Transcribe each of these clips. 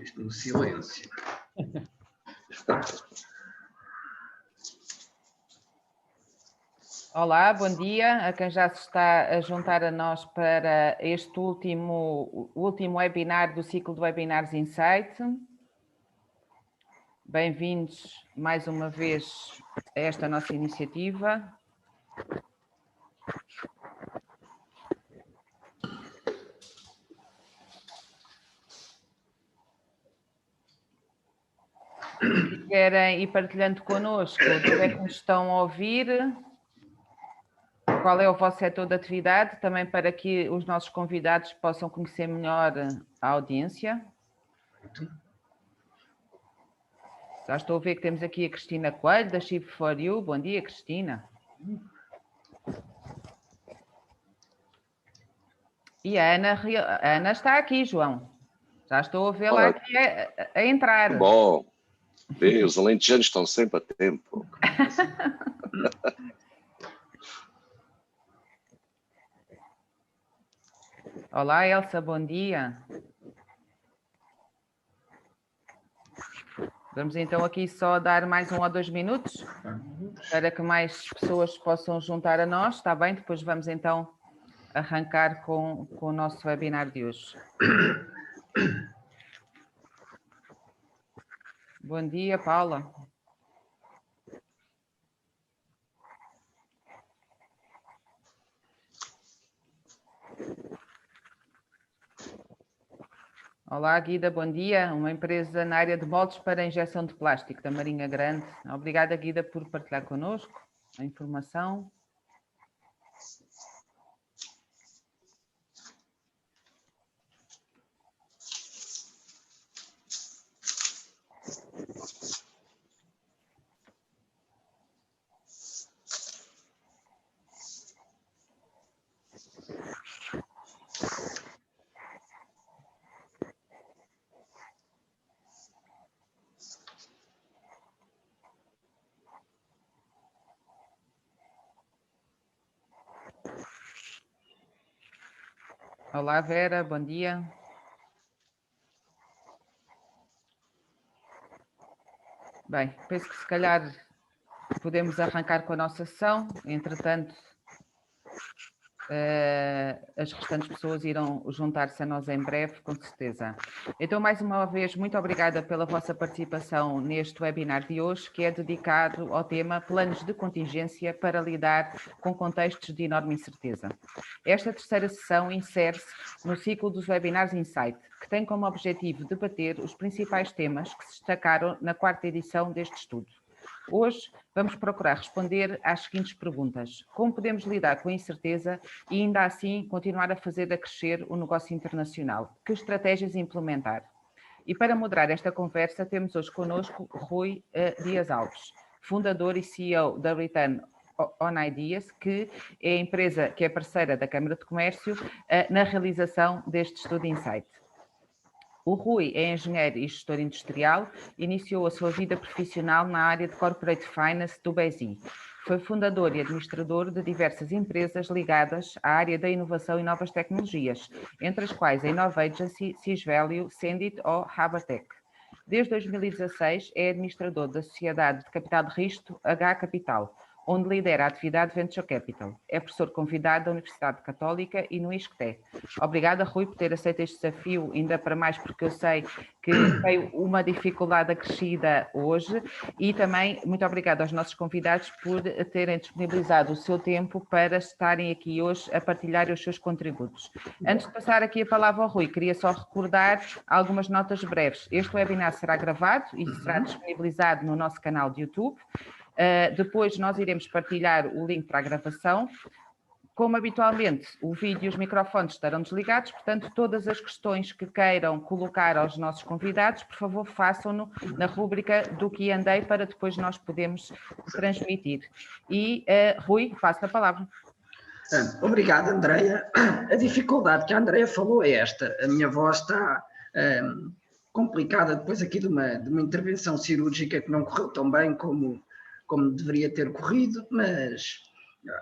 Isto no silêncio. Olá, bom dia a quem já se está a juntar a nós para este último webinar do ciclo de Webinars Insight. Bem-vindos mais uma vez a esta nossa iniciativa. Se querem ir partilhando connosco, onde é que nos estão a ouvir, qual é o vosso setor de atividade, também para que os nossos convidados possam conhecer melhor a audiência. Já estou a ver que temos aqui a Cristina Coelho, da Shift4You. Bom dia, Cristina. E a Ana está aqui, João. Já estou a vê-la aqui a entrar. Bom, os alentejanos estão sempre a tempo. Olá, Elsa, bom dia. Vamos então aqui só dar mais 1 ou 2 minutos para que mais pessoas possam juntar a nós, está bem? Depois vamos então arrancar com o nosso webinar de hoje. Bom dia, Paula. Olá, Guida, bom dia. Uma empresa na área de moldes para injeção de plástico da Marinha Grande. Obrigada, Guida, por partilhar connosco a informação. Olá, Vera, bom dia. Bem, penso que se calhar podemos arrancar com a nossa sessão. Entretanto, as restantes pessoas irão juntar-se a nós em breve, com certeza. Então, mais uma vez, muito obrigada pela vossa participação neste webinar de hoje, que é dedicado ao tema Planos de Contingência para lidar com contextos de enorme incerteza. Esta terceira sessão insere-se no ciclo dos Webinars Insight, que tem como objetivo debater os principais temas que se destacaram na 4ª edição deste estudo. Hoje vamos procurar responder às seguintes perguntas. Como podemos lidar com a incerteza e ainda assim continuar a fazer crescer o negócio internacional? Que estratégias implementar? E para moderar esta conversa temos hoje connosco Rui Dias Alves, fundador e CEO da Return on Ideas, que é a empresa que é parceira da Câmara de Comércio na realização deste estudo Insight. O Rui é engenheiro e gestor industrial, iniciou a sua vida profissional na área de Corporate Finance do BESI. Foi fundador e administrador de diversas empresas ligadas à área da inovação e novas tecnologias, entre as quais a Innov Agency, Sysvalue, Sendit ou Habertech. Desde 2016 é administrador da Sociedade de Capital de Risco H Capital, onde lidera a atividade Venture Capital. É professor convidado da Universidade Católica e no ISCTE. Obrigada, Rui, por ter aceito este desafio, ainda para mais porque eu sei que tem uma dificuldade acrescida hoje, e também muito obrigada aos nossos convidados por terem disponibilizado o seu tempo para estarem aqui hoje a partilhar os seus contributos. Antes de passar aqui a palavra ao Rui, queria só recordar algumas notas breves. Este webinar será gravado e será disponibilizado no nosso canal de YouTube. Depois nós iremos partilhar o link para a gravação. Como habitualmente, o vídeo e os microfones estarão desligados, portanto, todas as questões que queiram colocar aos nossos convidados, por favor, façam-no na rúbrica do Q&A para depois nós podermos transmitir. E, Rui, passo a palavra. Obrigado, Andreia. A dificuldade que a Andreia falou é esta. A minha voz está complicada depois aqui de uma intervenção cirúrgica que não correu tão bem como deveria ter corrido, mas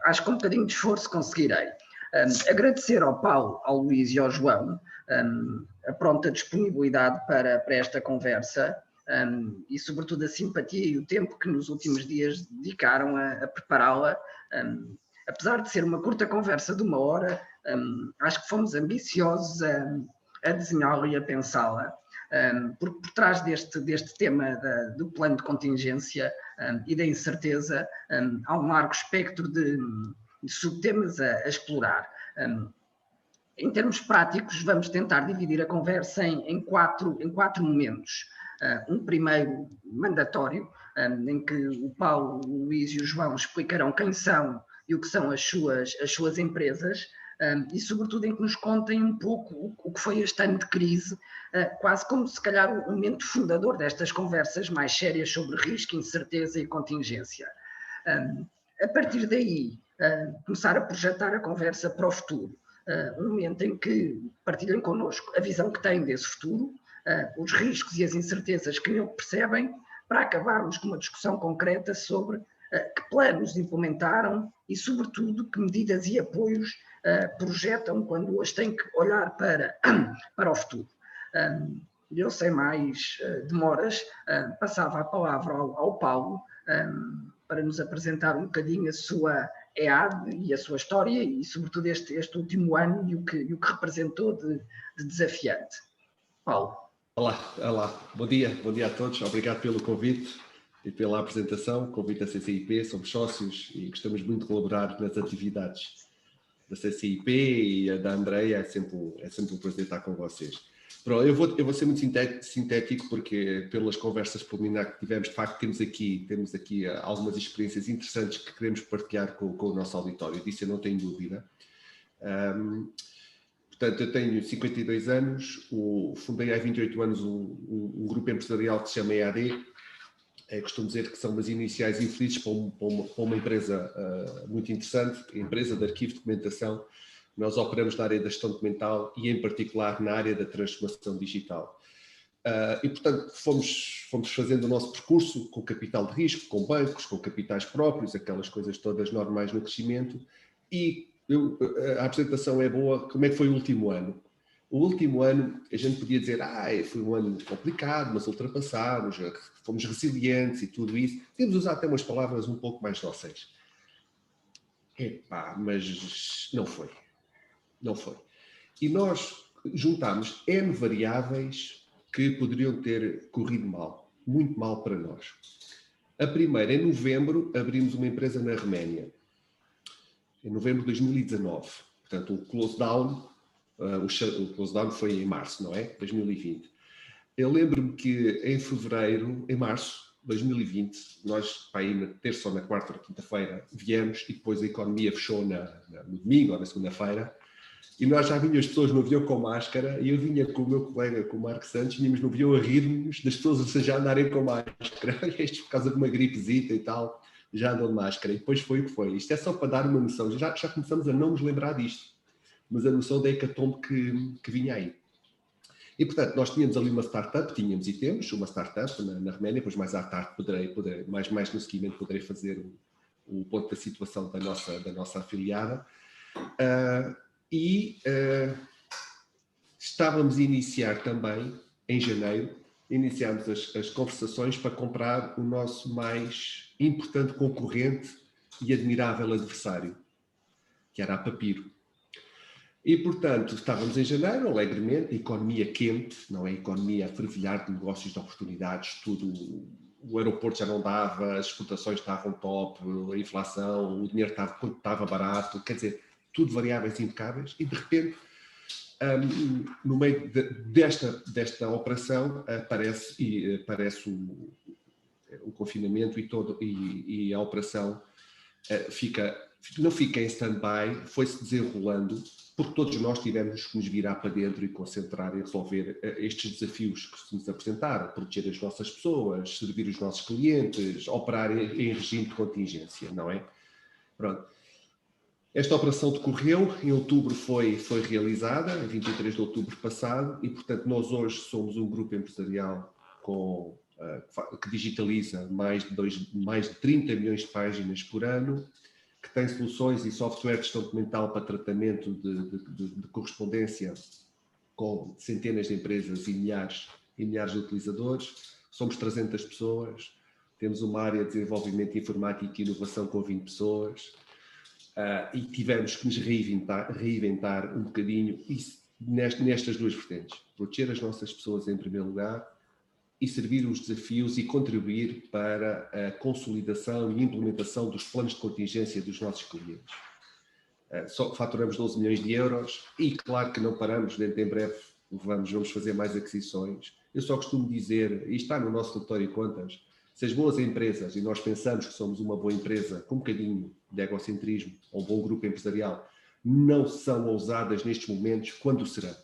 acho que com um bocadinho de esforço conseguirei. Agradecer ao Paulo, ao Luís e ao João a pronta disponibilidade para esta conversa e, sobretudo, a simpatia e o tempo que nos últimos dias dedicaram a prepará-la. Apesar de ser uma curta conversa de 1 hora, acho que fomos ambiciosos a desenhá-la e a pensá-la. Porque por trás deste tema do plano de contingência e da incerteza há um largo espectro de subtemas a explorar. Em termos práticos, vamos tentar dividir a conversa em quatro momentos. Um primeiro mandatório, em que o Paulo, o Luís e o João explicarão quem são e o que são as suas empresas, e sobretudo em que nos contem um pouco o que foi este ano de crise, quase como se calhar o momento fundador destas conversas mais sérias sobre risco, incerteza e contingência. A partir daí, começar a projetar a conversa para o futuro, um momento em que partilhem connosco a visão que têm desse futuro, os riscos e as incertezas que nele percebem, para acabarmos com uma discussão concreta sobre que planos implementaram e, sobretudo, que medidas e apoios projetam quando hoje têm que olhar para o futuro. Eu, sem mais demoras, passava a palavra ao Paulo para nos apresentar um bocadinho a sua EAD e a sua história e, sobretudo, este último ano e o que representou de desafiante. Paulo. Olá, bom dia a todos, obrigado pelo convite e pela apresentação. Convite da CCIP, somos sócios e gostamos muito de colaborar nas atividades da CCIP e a da Andreia, é sempre um prazer estar com vocês. Pronto, eu vou ser muito sintético porque pelas conversas preliminares que tivemos, de facto temos aqui algumas experiências interessantes que queremos partilhar com o nosso auditório, disso eu não tenho dúvida. Portanto, eu tenho 52 anos, fundei há 28 anos um grupo empresarial que se chama EAD. Costumo dizer que são umas iniciais infelizes para uma empresa muito interessante, a empresa de arquivo de documentação. Nós operamos na área da gestão documental e, em particular, na área da transformação digital. E, portanto, fomos fazendo o nosso percurso com capital de risco, com bancos, com capitais próprios, aquelas coisas todas normais no crescimento. E a apresentação é boa. Como é que foi o último ano? O último ano, a gente podia dizer, foi um ano complicado, mas ultrapassámos, fomos resilientes e tudo isso. Temos usado até umas palavras um pouco mais dóceis. Mas não foi. Não foi. E nós juntámos N variáveis que poderiam ter corrido mal, muito mal para nós. A primeira, em novembro, abrimos uma empresa na Roménia. Em novembro de 2019. Portanto, o close down, o close down foi em março, não é? 2020. Eu lembro-me que em março de 2020, nós, para ir na terça ou na quarta ou na quinta-feira, viemos e depois a economia fechou no domingo ou na segunda-feira. E nós já vinham as pessoas no avião com máscara e eu vinha com o meu colega, com o Marco Santos, vinhamos no avião a rir-nos das pessoas a andarem com máscara. Isto por causa de uma gripezita e tal, já andam de máscara. E depois foi o que foi. Isto é só para dar uma noção. Já começamos a não nos lembrar disto, mas a noção da hecatombe que vinha aí. E, portanto, nós tínhamos ali uma startup, tínhamos e temos uma startup na Roménia, depois mais à tarde poderei mais no seguimento, poderei fazer o ponto da situação da nossa afiliada. Estávamos a iniciar também, em janeiro, iniciámos as conversações para comprar o nosso mais importante concorrente e admirável adversário, que era a Papiro. E, portanto, estávamos em janeiro, alegremente, a economia quente, não é? A economia a fervilhar de negócios, de oportunidades, tudo. O aeroporto já não dava, as exportações estavam top, a inflação, o dinheiro estava barato, quer dizer, tudo variáveis impecáveis, e de repente, no meio desta operação, aparece o confinamento e a operação não fica em stand-by, foi-se desenrolando, porque todos nós tivemos que nos virar para dentro e concentrar e resolver estes desafios que se nos apresentaram, proteger as nossas pessoas, servir os nossos clientes, operar em regime de contingência, não é? Pronto. Esta operação decorreu, em outubro foi realizada, em 23 de outubro passado, e, portanto, nós hoje somos um grupo empresarial que digitaliza mais de 30 milhões de páginas por ano, que tem soluções e software de gestão documental para tratamento de correspondência com centenas de empresas e milhares de utilizadores. Somos 300 pessoas, temos uma área de desenvolvimento informático e inovação com 20 pessoas, e tivemos que nos reinventar um bocadinho nestas duas vertentes. Proteger as nossas pessoas em primeiro lugar e servir os desafios e contribuir para a consolidação e implementação dos planos de contingência dos nossos clientes. Só faturamos 12 milhões de euros e claro que não paramos, dentro em breve vamos fazer mais aquisições. Eu só costumo dizer, e está no nosso relatório de contas, se as boas empresas, e nós pensamos que somos uma boa empresa com um bocadinho de egocentrismo, ou um bom grupo empresarial, não são ousadas nestes momentos, quando serão?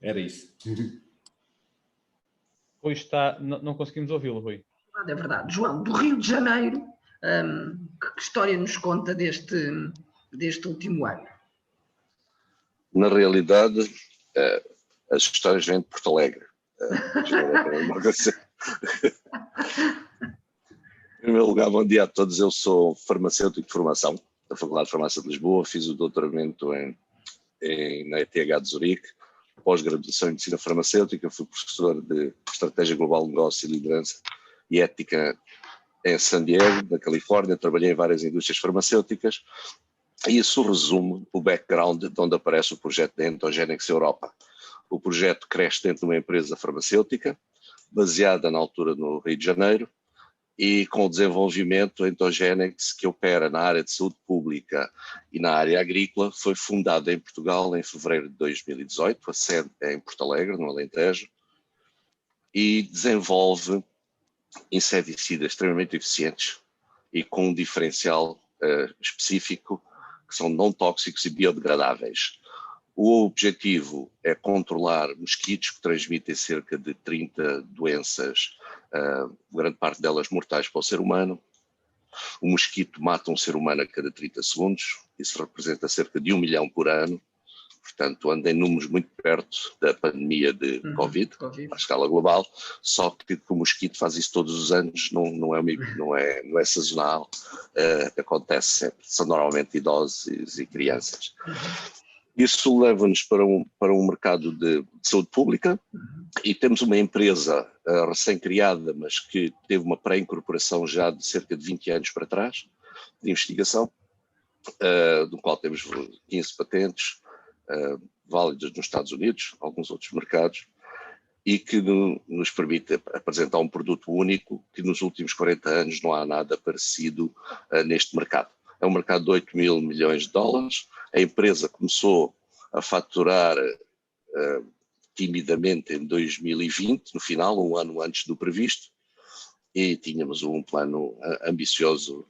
Era isso. Rui está... Não conseguimos ouvi-lo, Rui. É verdade. João, do Rio de Janeiro, que história nos conta deste último ano? Na realidade, as histórias vêm de Porto Alegre. Em primeiro lugar, bom dia a todos. Eu sou farmacêutico de formação da Faculdade de Farmácia de Lisboa. Fiz o doutoramento na ETH de Zurique, pós-graduação em Medicina Farmacêutica. Fui professor de Estratégia Global de Negócio e Liderança e Ética em San Diego, na Califórnia. Trabalhei em várias indústrias farmacêuticas. E isso resume o background de onde aparece o projeto da Entogenics Europa. O projeto cresce dentro de uma empresa farmacêutica, baseada na altura no Rio de Janeiro, e com o desenvolvimento, a Entogenics, que opera na área de saúde pública e na área agrícola, foi fundada em Portugal em fevereiro de 2018, a sede é em Porto Alegre, no Alentejo, e desenvolve inseticidas extremamente eficientes e com um diferencial específico, que são não tóxicos e biodegradáveis. O objetivo é controlar mosquitos que transmitem cerca de 30 doenças, grande parte delas mortais para o ser humano. O mosquito mata um ser humano a cada 30 segundos, isso representa cerca de 1 milhão por ano, portanto anda em números muito perto da pandemia de Covid, à escala global, só que o mosquito faz isso todos os anos, não é sazonal, acontece sempre, são normalmente idosos e crianças. Isso leva-nos para um mercado de saúde pública e temos uma empresa recém-criada, mas que teve uma pré-incorporação já de cerca de 20 anos para trás, de investigação, do qual temos 15 patentes válidas nos Estados Unidos, alguns outros mercados, e que nos permite apresentar um produto único que nos últimos 40 anos não há nada parecido neste mercado. É um mercado de 8 mil milhões de dólares. A empresa começou a faturar timidamente em 2020, no final, um ano antes do previsto, e tínhamos um plano ambicioso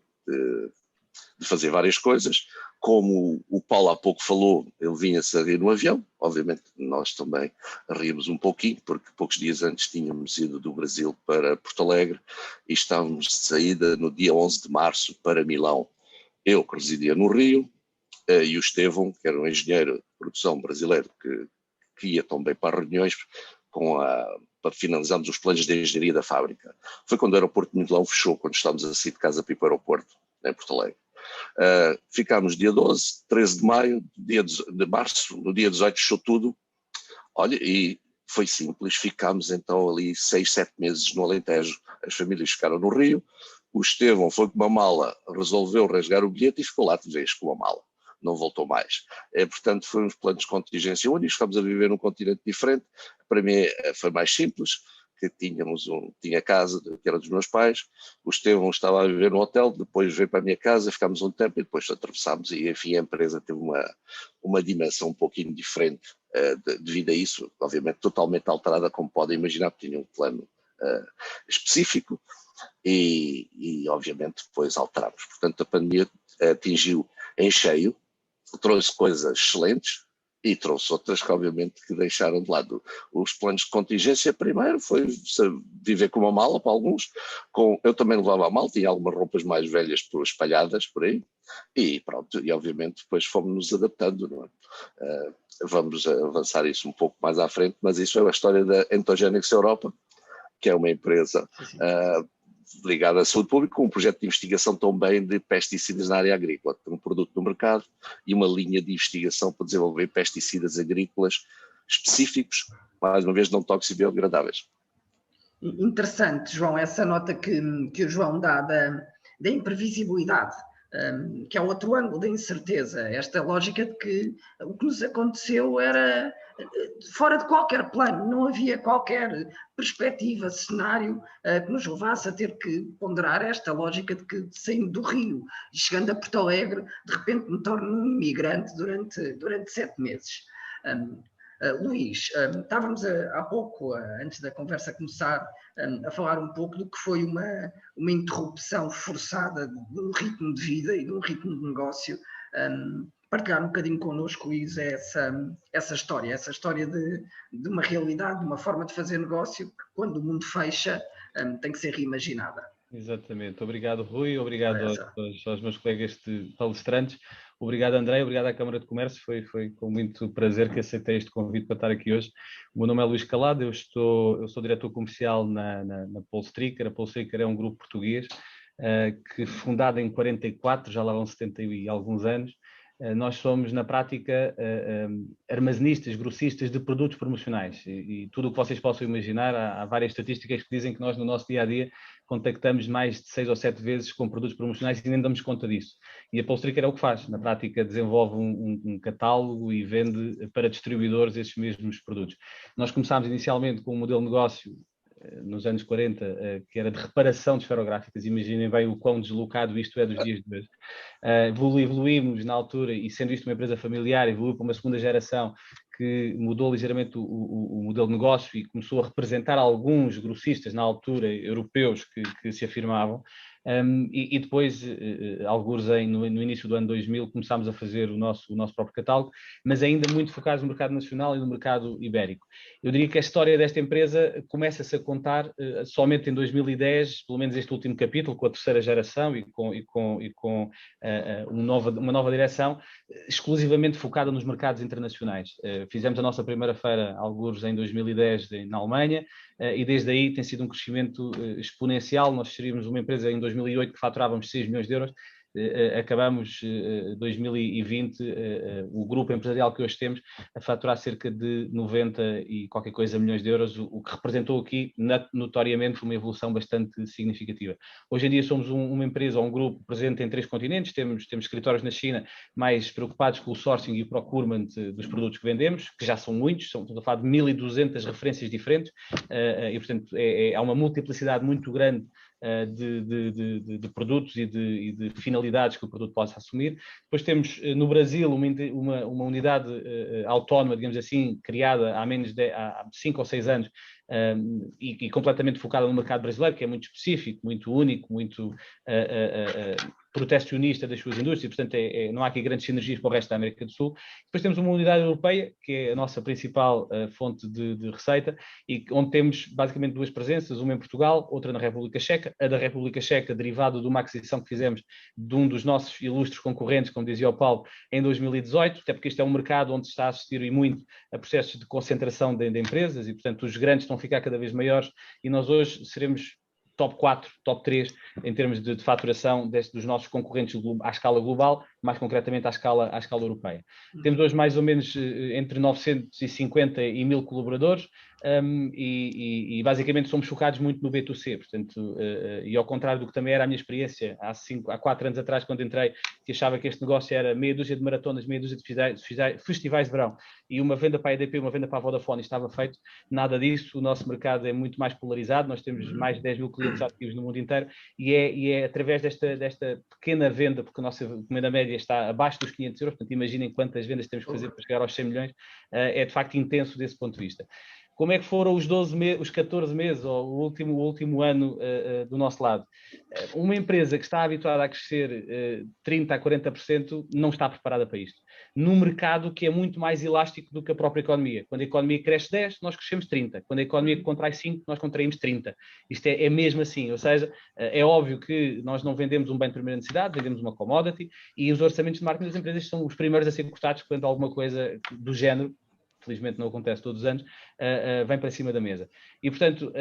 de fazer várias coisas. Como o Paulo há pouco falou, ele vinha-se a rir no avião, obviamente nós também ríamos um pouquinho, porque poucos dias antes tínhamos ido do Brasil para Porto Alegre e estávamos de saída no dia 11 de março para Milão. Eu, que residia no Rio, e o Estevão, que era um engenheiro de produção brasileiro que ia também para reuniões para finalizarmos os planos de engenharia da fábrica. Foi quando o aeroporto de Milão fechou, quando estávamos a sair de casa para ir para o aeroporto, em Porto Alegre. Ficámos dia 12, 13 de maio, dia de março, no dia 18 fechou tudo. Olha, e foi simples, ficámos então ali 6, 7 meses no Alentejo. As famílias ficaram no Rio. O Estevão foi com uma mala, resolveu rasgar o bilhete e ficou lá de vez com uma mala. Não voltou mais. Portanto, foi uns planos de contingência únicos, ficámos a viver num continente diferente. Para mim foi mais simples, que tinha casa, que era dos meus pais. O Estevão estava a viver no hotel, depois veio para a minha casa, ficámos um tempo e depois atravessámos e, enfim, a empresa teve uma dimensão um pouquinho diferente devido a isso, obviamente totalmente alterada, como podem imaginar, porque tinha um plano específico. E obviamente depois alterámos. Portanto, a pandemia atingiu em cheio, trouxe coisas excelentes e trouxe outras que obviamente que deixaram de lado. Os planos de contingência primeiro foi viver com uma mala para alguns, eu também levava a mala, tinha algumas roupas mais velhas espalhadas por aí e pronto, e obviamente depois fomos nos adaptando, não é? Vamos avançar isso um pouco mais à frente, mas isso é a história da Entogenics Europa, que é uma empresa ligado à saúde pública, com um projeto de investigação também de pesticidas na área agrícola. Tem um produto no mercado e uma linha de investigação para desenvolver pesticidas agrícolas específicos, mais uma vez não tóxicos e biodegradáveis. Interessante, João, essa nota que o João dá da imprevisibilidade, que é outro ângulo da incerteza, esta lógica de que o que nos aconteceu era fora de qualquer plano, não havia qualquer perspectiva, cenário que nos levasse a ter que ponderar esta lógica de que saindo do Rio e chegando a Porto Alegre, de repente me torno um imigrante durante 7 meses. Luís, estávamos há pouco, antes da conversa começar, a falar um pouco do que foi uma interrupção forçada de um ritmo de vida e de um ritmo de negócio. Partilhar um bocadinho connosco, Luís, essa história de uma realidade, de uma forma de fazer negócio que, quando o mundo fecha, tem que ser reimaginada. Exatamente. Obrigado, Rui. Obrigado aos meus colegas palestrantes. Obrigado, André. Obrigado à Câmara de Comércio. Foi com muito prazer que aceitei este convite para estar aqui hoje. O meu nome é Luís Calado. Eu sou diretor comercial na Polstricker. A Polstricker é um grupo português que, fundado em 44, já lá vão 70 e alguns anos. Nós somos, na prática, armazenistas, grossistas de produtos promocionais e tudo o que vocês possam imaginar. Há várias estatísticas que dizem que nós, no nosso dia-a-dia, contactamos mais de 6 ou 7 vezes com produtos promocionais e nem damos conta disso. E a Polstricker é o que faz. Na prática, desenvolve um catálogo e vende para distribuidores esses mesmos produtos. Nós começámos inicialmente com um modelo de negócio nos anos 40, que era de reparação de esferográficas. Imaginem bem o quão deslocado isto é dos dias de hoje. Evoluímos na altura, e sendo isto uma empresa familiar, evoluiu para uma segunda geração que mudou ligeiramente o modelo de negócio e começou a representar alguns grossistas na altura europeus que se afirmavam. E depois, alguns no início do ano 2000, começámos a fazer o nosso próprio catálogo, mas ainda muito focados no mercado nacional e no mercado ibérico. Eu diria que a história desta empresa começa-se a contar somente em 2010, pelo menos este último capítulo, com a terceira geração e com uma nova direção, exclusivamente focada nos mercados internacionais. Fizemos a nossa primeira feira, alguns em 2010, na Alemanha, e desde aí tem sido um crescimento exponencial. Nós seríamos uma empresa em 2008 que faturávamos 6 milhões de euros, acabamos 2020, o grupo empresarial que hoje temos, a faturar cerca de 90 e qualquer coisa milhões de euros, o que representou aqui notoriamente uma evolução bastante significativa. Hoje em dia somos uma empresa ou um grupo presente em 3 continentes, temos escritórios na China mais preocupados com o sourcing e o procurement dos produtos que vendemos, que já são muitos, estamos a falar de 1.200 referências diferentes, e portanto há uma multiplicidade muito grande de produtos e de finalidades que o produto possa assumir. Depois temos no Brasil uma unidade autónoma, digamos assim, criada há 5 ou 6 anos, e completamente focada no mercado brasileiro, que é muito específico, muito único, muito protecionista das suas indústrias, portanto não há aqui grandes sinergias para o resto da América do Sul. Depois temos uma unidade europeia, que é a nossa principal fonte de receita, e onde temos basicamente 2 presenças, uma em Portugal, outra na República Checa. A da República Checa, derivado de uma aquisição que fizemos de um dos nossos ilustres concorrentes, como dizia o Paulo, em 2018, até porque este é um mercado onde se está a assistir e muito a processos de concentração de empresas e, portanto, os grandes estão a ficar cada vez maiores e nós hoje seremos top 4, top 3 em termos de faturação dos nossos concorrentes à escala global, mais concretamente à escala europeia. Temos hoje mais ou menos entre 950 e 1.000 colaboradores, e basicamente somos focados muito no B2C, portanto, e ao contrário do que também era a minha experiência há 4 anos atrás, quando entrei, que achava que este negócio era meia dúzia de maratonas, meia dúzia de festivais de verão e uma venda para a EDP, uma venda para a Vodafone, estava feito. Nada disso. O nosso mercado é muito mais polarizado, nós temos mais de 10.000 clientes ativos no mundo inteiro e é através desta pequena venda, porque a nossa encomenda média está abaixo dos 500 euros, portanto imaginem quantas vendas temos que fazer para chegar aos 100 milhões, é de facto intenso desse ponto de vista. Como é que foram os 14 meses, ou o último ano do nosso lado? Uma empresa que está habituada a crescer 30% a 40% não está preparada para isto. Num mercado que é muito mais elástico do que a própria economia. Quando a economia cresce 10%, nós crescemos 30%. Quando a economia contrai 5%, nós contraímos 30%. Isto é mesmo assim. Ou seja, é óbvio que nós não vendemos um bem de primeira necessidade, vendemos uma commodity, e os orçamentos de marketing das empresas são os primeiros a ser cortados quando alguma coisa do género, felizmente não acontece todos os anos, vem para cima da mesa. E, portanto,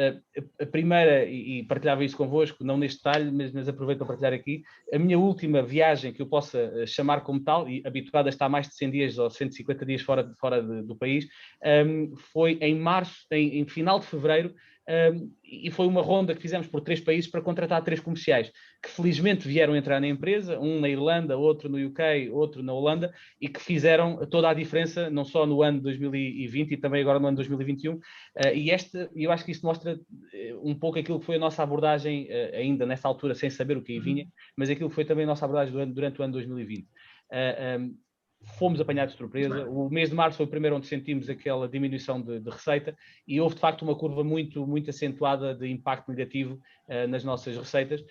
a primeira, e partilhava isso convosco, não neste detalhe, mas aproveito para partilhar aqui, a minha última viagem que eu possa chamar como tal, e habituado a estar mais de 100 dias ou 150 dias fora do país, foi em março, em final de fevereiro, e foi uma ronda que fizemos por 3 países para contratar 3 comerciais, que felizmente vieram entrar na empresa, um na Irlanda, outro no UK, outro na Holanda, e que fizeram toda a diferença, não só no ano de 2020 e também agora no ano de 2021, e eu acho que isso mostra um pouco aquilo que foi a nossa abordagem, ainda nessa altura, sem saber o que aí vinha, mas aquilo que foi também a nossa abordagem durante o ano de 2020. Fomos apanhados de surpresa. O mês de março foi o primeiro onde sentimos aquela diminuição de receita e houve, de facto, uma curva muito, muito acentuada de impacto negativo nas nossas receitas.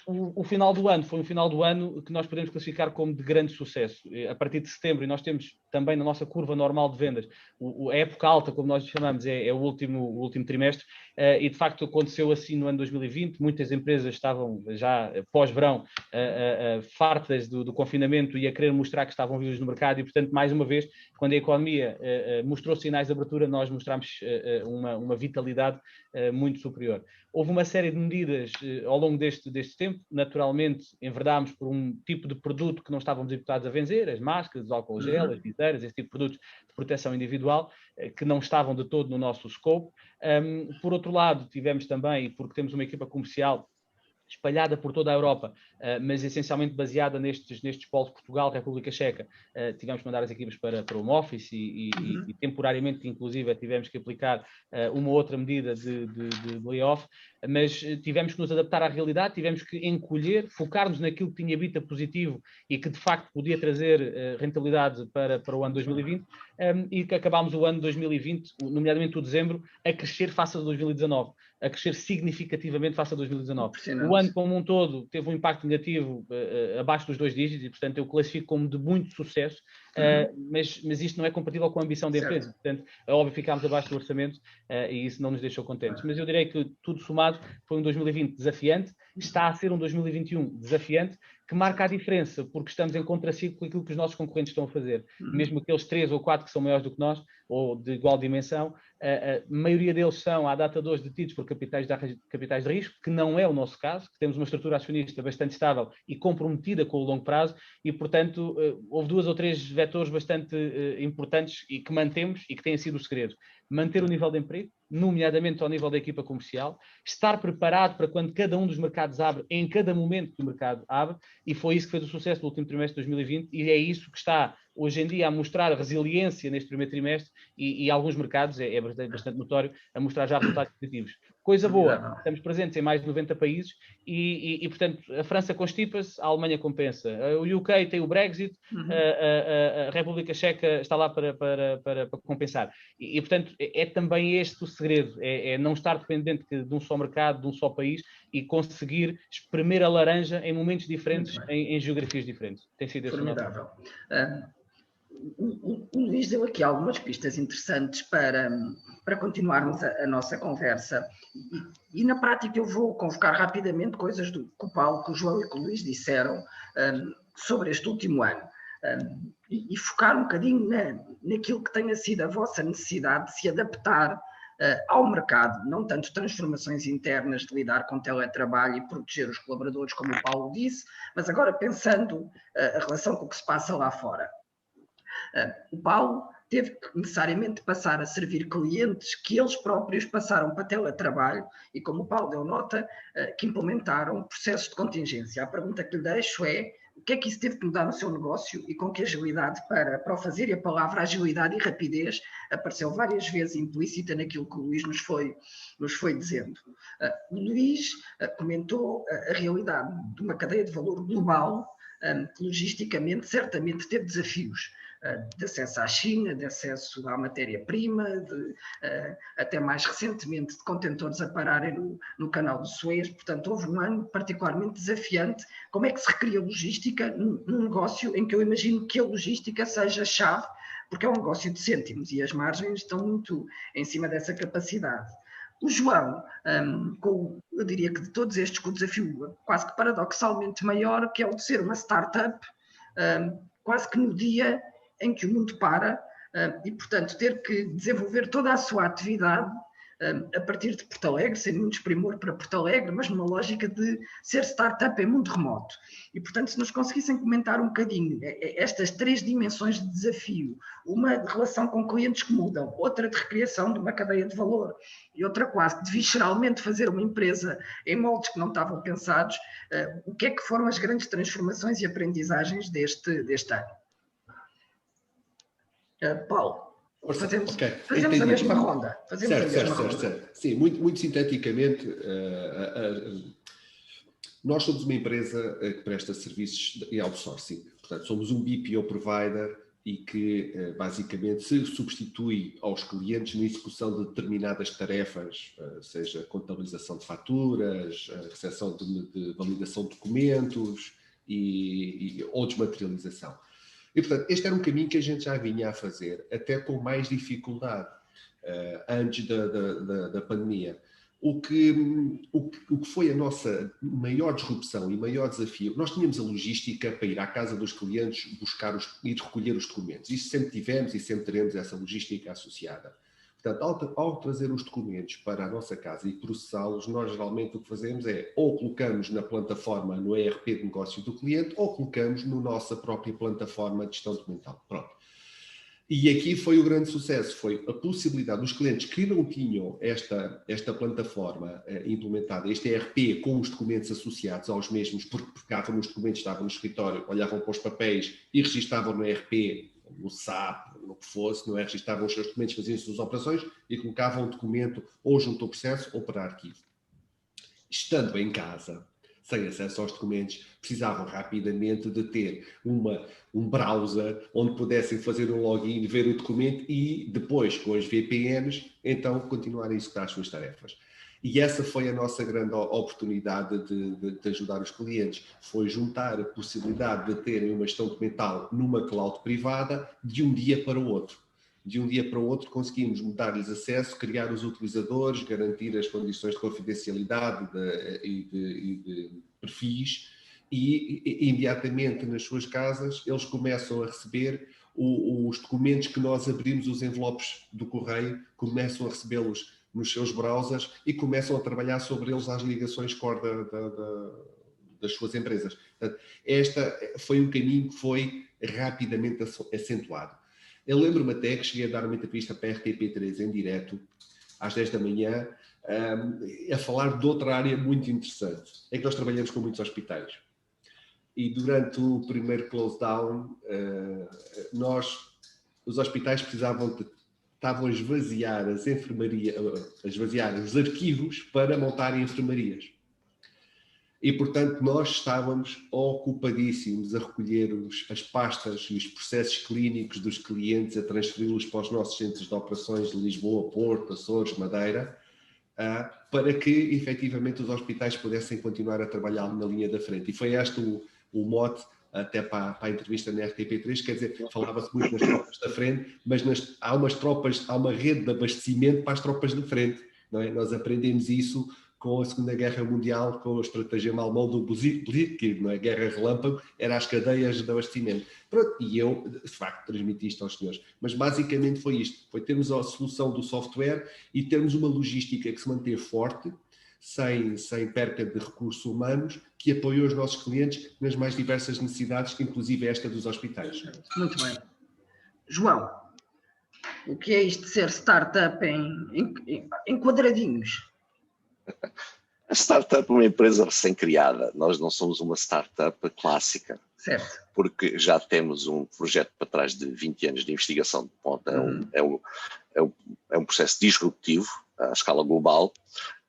O final do ano foi um final do ano que nós podemos classificar como de grande sucesso. A partir de setembro, e nós temos também na nossa curva normal de vendas, a época alta, como nós chamamos, é o último trimestre, e de facto aconteceu assim no ano 2020. Muitas empresas estavam já pós-verão fartas do confinamento e a querer mostrar que estavam vivos no mercado e, portanto, mais uma vez, quando a economia mostrou sinais de abertura, nós mostramos uma vitalidade muito superior. Houve uma série de medidas ao longo deste tempo. Naturalmente, enverdámos por um tipo de produto que não estávamos habituados a vender, as máscaras, o álcool gel, as viseiras, esse tipo de produtos de proteção individual, que não estavam de todo no nosso scope. Por outro lado, tivemos também, porque temos uma equipa comercial espalhada por toda a Europa, mas essencialmente baseada nestes polos de Portugal, República Checa, tivemos que mandar as equipas para o home office e temporariamente, inclusive, tivemos que aplicar uma outra medida de layoff, mas tivemos que nos adaptar à realidade, tivemos que encolher, focar-nos naquilo que tinha bita positivo e que, de facto, podia trazer rentabilidade para o ano 2020, e que acabámos o ano 2020, nomeadamente o dezembro, a crescer face a 2019. A crescer significativamente face a 2019. O ano como um todo teve um impacto negativo abaixo dos 2 dígitos e, portanto, eu classifico como de muito sucesso, mas isto não é compatível com a ambição da empresa. Portanto, é óbvio que ficámos abaixo do orçamento e isso não nos deixou contentes. Mas eu direi que, tudo somado, foi um 2020 desafiante, está a ser um 2021 desafiante, que marca a diferença, porque estamos em contraciclo com aquilo que os nossos concorrentes estão a fazer. Mesmo aqueles 3 ou 4 que são maiores do que nós, ou de igual dimensão, a maioria deles são, à data de hoje, detidos por capitais de risco, que não é o nosso caso, que temos uma estrutura acionista bastante estável e comprometida com o longo prazo, e, portanto, houve 2 ou 3 vetores bastante importantes e que mantemos e que têm sido o segredo. Manter o nível de emprego, nomeadamente ao nível da equipa comercial, estar preparado para quando cada um dos mercados abre, em cada momento que o mercado abre, e foi isso que fez o sucesso do último trimestre de 2020, e é isso que está hoje em dia a mostrar resiliência neste primeiro trimestre e alguns mercados, é bastante notório, a mostrar já resultados positivos. Coisa boa, estamos presentes em mais de 90 países e portanto, a França constipa-se, a Alemanha compensa, o UK tem o Brexit, a República Checa está lá para compensar. E, portanto, é também este o segredo, é não estar dependente de um só mercado, de um só país, e conseguir espremer a laranja em momentos diferentes, em geografias diferentes. Tem sido esse formidável. O Luís deu aqui algumas pistas interessantes para continuarmos a nossa conversa e na prática eu vou convocar rapidamente coisas que o Paulo, que o João e que o Luís disseram sobre este último ano e focar um bocadinho naquilo que tenha sido a vossa necessidade de se adaptar ao mercado, não tanto transformações internas de lidar com teletrabalho e proteger os colaboradores, como o Paulo disse, mas agora pensando a relação com o que se passa lá fora. O Paulo teve que necessariamente passar a servir clientes que eles próprios passaram para teletrabalho e, como o Paulo deu nota, que implementaram processos de contingência. A pergunta que lhe deixo é: o que é que isso teve que mudar no seu negócio e com que agilidade para o fazer? E a palavra agilidade e rapidez apareceu várias vezes implícita naquilo que o Luís nos foi dizendo. O Luís comentou a realidade de uma cadeia de valor global que logisticamente certamente teve desafios de acesso à China, de acesso à matéria-prima, até mais recentemente de contentores a pararem no canal de Suez. Portanto, houve um ano particularmente desafiante. Como é que se recria logística num negócio em que eu imagino que a logística seja chave, porque é um negócio de cêntimos e as margens estão muito em cima dessa capacidade. O João, eu diria que de todos estes, com o desafio quase que paradoxalmente maior, que é o de ser uma startup, quase que no dia em que o mundo para, e, portanto, ter que desenvolver toda a sua atividade a partir de Porto Alegre, sem muito exprimor para Porto Alegre, mas numa lógica de ser startup em mundo remoto. E, portanto, se nos conseguissem comentar um bocadinho estas 3 dimensões de desafio, uma de relação com clientes que mudam, outra de recriação de uma cadeia de valor e outra quase de visceralmente fazer uma empresa em moldes que não estavam pensados, o que é que foram as grandes transformações e aprendizagens deste ano? Paulo. Fazemos a mesma ronda. Certo. Sim, muito sinteticamente, nós somos uma empresa que presta serviços de outsourcing. Portanto, somos um BPO provider e que basicamente se substitui aos clientes na execução de determinadas tarefas, seja contabilização de faturas, recepção de validação de documentos ou desmaterialização. E, portanto, este era um caminho que a gente já vinha a fazer, até com mais dificuldade, antes da pandemia. O que foi a nossa maior disrupção e maior desafio, nós tínhamos a logística para ir à casa dos clientes ir recolher os documentos. Isso sempre tivemos e sempre teremos essa logística associada. Portanto, ao trazer os documentos para a nossa casa e processá-los, nós geralmente o que fazemos é ou colocamos na plataforma, no ERP de negócio do cliente, ou colocamos na nossa própria plataforma de gestão documental. Pronto. E aqui foi o grande sucesso, foi a possibilidade dos clientes que não tinham esta plataforma implementada, este ERP com os documentos associados aos mesmos, porque pegavam nos documentos, estavam no escritório, olhavam para os papéis e registavam no ERP, no SAP, no que fosse, não é? Registavam os seus documentos, faziam as suas operações e colocavam o documento ou junto ao processo ou para arquivo. Estando em casa, sem acesso aos documentos, precisavam rapidamente de ter um browser onde pudessem fazer um login, ver o documento e depois, com as VPNs, então continuar a executar as suas tarefas. E essa foi a nossa grande oportunidade de ajudar os clientes. Foi juntar a possibilidade de terem uma gestão documental numa cloud privada de um dia para o outro. De um dia para o outro conseguimos dar-lhes acesso, criar os utilizadores, garantir as condições de confidencialidade e de perfis e imediatamente nas suas casas eles começam a receber os documentos que nós abrimos, os envelopes do correio, começam a recebê-los nos seus browsers e começam a trabalhar sobre eles às ligações core das suas empresas. Portanto, este foi um caminho que foi rapidamente acentuado. Eu lembro-me até que cheguei a dar uma entrevista para a RTP3 em direto, às 10 da manhã, a falar de outra área muito interessante. É que nós trabalhamos com muitos hospitais. E durante o primeiro close down, os hospitais estavam a esvaziar os arquivos para montarem enfermarias. E, portanto, nós estávamos ocupadíssimos a recolher as pastas e os processos clínicos dos clientes, a transferi-los para os nossos centros de operações de Lisboa, Porto, Açores, Madeira, para que, efetivamente, os hospitais pudessem continuar a trabalhar na linha da frente. E foi este o mote até para a entrevista na RTP3, quer dizer, falava-se muito nas tropas da frente, mas há uma rede de abastecimento para as tropas de frente, não é? Nós aprendemos isso com a Segunda Guerra Mundial, com o estratagema alemão do Blitzkrieg, não é? Guerra relâmpago, eram as cadeias de abastecimento. Pronto, e eu, de facto, transmiti isto aos senhores. Mas basicamente foi isto, foi termos a solução do software e termos uma logística que se manteve forte, sem perca de recursos humanos, que apoiou os nossos clientes nas mais diversas necessidades, inclusive esta dos hospitais. Muito bem. João, o que é isto de ser startup em quadradinhos? A startup é uma empresa recém-criada. Nós não somos uma startup clássica. Certo. Porque já temos um projeto para trás de 20 anos de investigação de ponta. É um processo disruptivo à escala global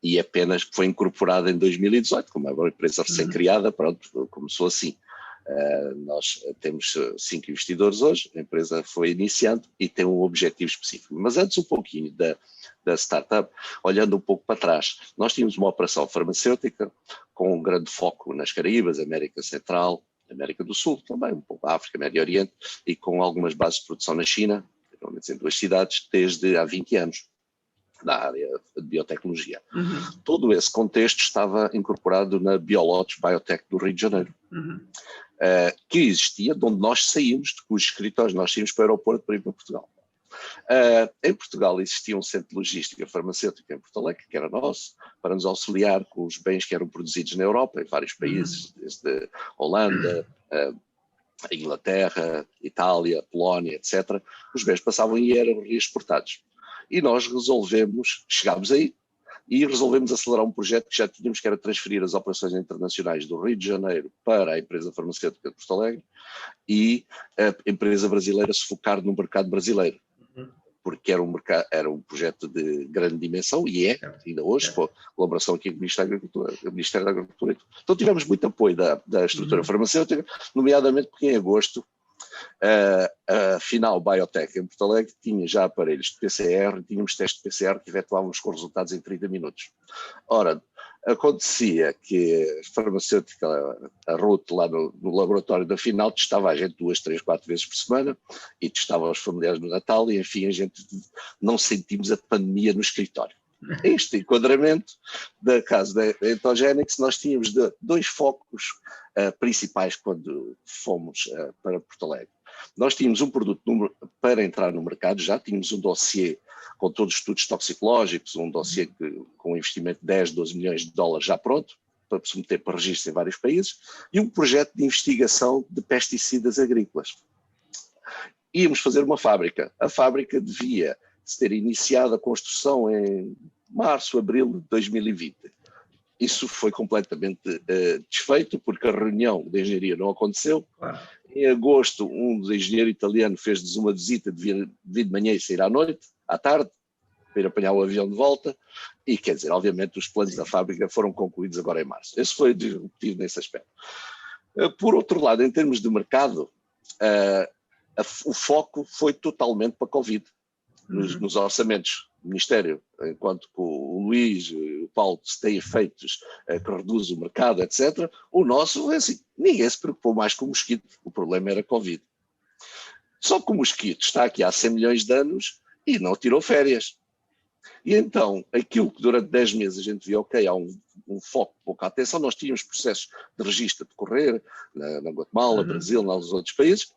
e apenas foi incorporado em 2018, como é uma empresa recém-criada, pronto, começou assim. Nós temos 5 investidores hoje, a empresa foi iniciando e tem um objetivo específico. Mas antes um pouquinho da startup, olhando um pouco para trás, nós tínhamos uma operação farmacêutica com um grande foco nas Caraíbas, América Central, América do Sul também, um pouco África, Médio Oriente, e com algumas bases de produção na China, pelo menos em 2 cidades, desde há 20 anos, na área de biotecnologia. Todo esse contexto estava incorporado na Biolotes Biotech do Rio de Janeiro, que existia de onde nós saímos, de cujos escritórios nós saímos para o aeroporto para ir para Portugal. Em Portugal existia um centro de logística farmacêutica em Porto Alegre, que era nosso, para nos auxiliar com os bens que eram produzidos na Europa, em vários países, desde Holanda, Inglaterra, Itália, Polónia, etc. Os bens passavam e eram reexportados. E nós chegámos aí e resolvemos acelerar um projeto que já tínhamos, que era transferir as operações internacionais do Rio de Janeiro para a empresa farmacêutica de Porto Alegre e a empresa brasileira se focar no mercado brasileiro. Porque era um projeto de grande dimensão e ainda hoje, com a colaboração aqui com o Ministério da Agricultura. Então tivemos muito apoio da estrutura farmacêutica, nomeadamente porque em agosto a Final Biotech em Porto Alegre tinha já aparelhos de PCR, tínhamos testes de PCR que efetuávamos com resultados em 30 minutos. Ora, acontecia que a farmacêutica, a Ruth, lá no laboratório da Final, testava a gente 2, 3, 4 vezes por semana e testava os familiares no Natal e, enfim, a gente não sentimos a pandemia no escritório. Este enquadramento da casa da Entogenics, nós tínhamos dois focos principais quando fomos para Porto Alegre. Nós tínhamos um produto para entrar no mercado, já tínhamos um dossiê com todos os estudos toxicológicos, um dossiê com um investimento de 10, 12 milhões de dólares já pronto, para submeter para registro em vários países, e um projeto de investigação de pesticidas agrícolas. Íamos fazer uma fábrica. A fábrica devia ter iniciado a construção em março, abril de 2020. Isso foi completamente desfeito, porque a reunião de engenharia não aconteceu. Claro. Em agosto, um dos engenheiros italianos fez-nos uma visita de vir de manhã e sair à noite, à tarde, para ir apanhar o avião de volta, e quer dizer, obviamente os planos da fábrica foram concluídos agora em março. Esse foi o motivo nesse aspecto. Por outro lado, em termos de mercado, o foco foi totalmente para a Covid, nos orçamentos do Ministério, enquanto que o Luís e o Paulo têm efeitos que reduzem o mercado, etc. O nosso é assim, ninguém se preocupou mais com o mosquito, o problema era a Covid. Só que o mosquito está aqui há 100 milhões de anos e não tirou férias. E então, aquilo que durante 10 meses a gente viu, ok, há um foco, pouca atenção, nós tínhamos processos de registro a decorrer na Guatemala, Brasil, nos outros países,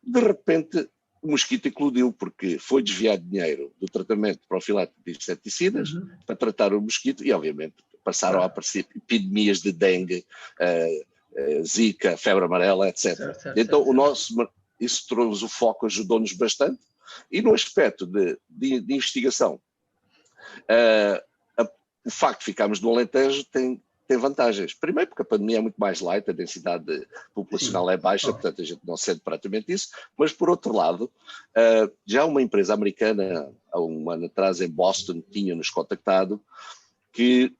de repente o mosquito eclodiu porque foi desviado dinheiro do tratamento profilático de inseticidas para tratar o mosquito e, obviamente, passaram a aparecer epidemias de dengue, zika, febre amarela, etc. Então, isso trouxe o foco, ajudou-nos bastante. E no aspecto de investigação, o facto de ficarmos no Alentejo tem vantagens. Primeiro porque a pandemia é muito mais light, a densidade populacional é baixa, portanto a gente não sente praticamente isso, mas por outro lado, já uma empresa americana, há um ano atrás em Boston, tinha-nos contactado, que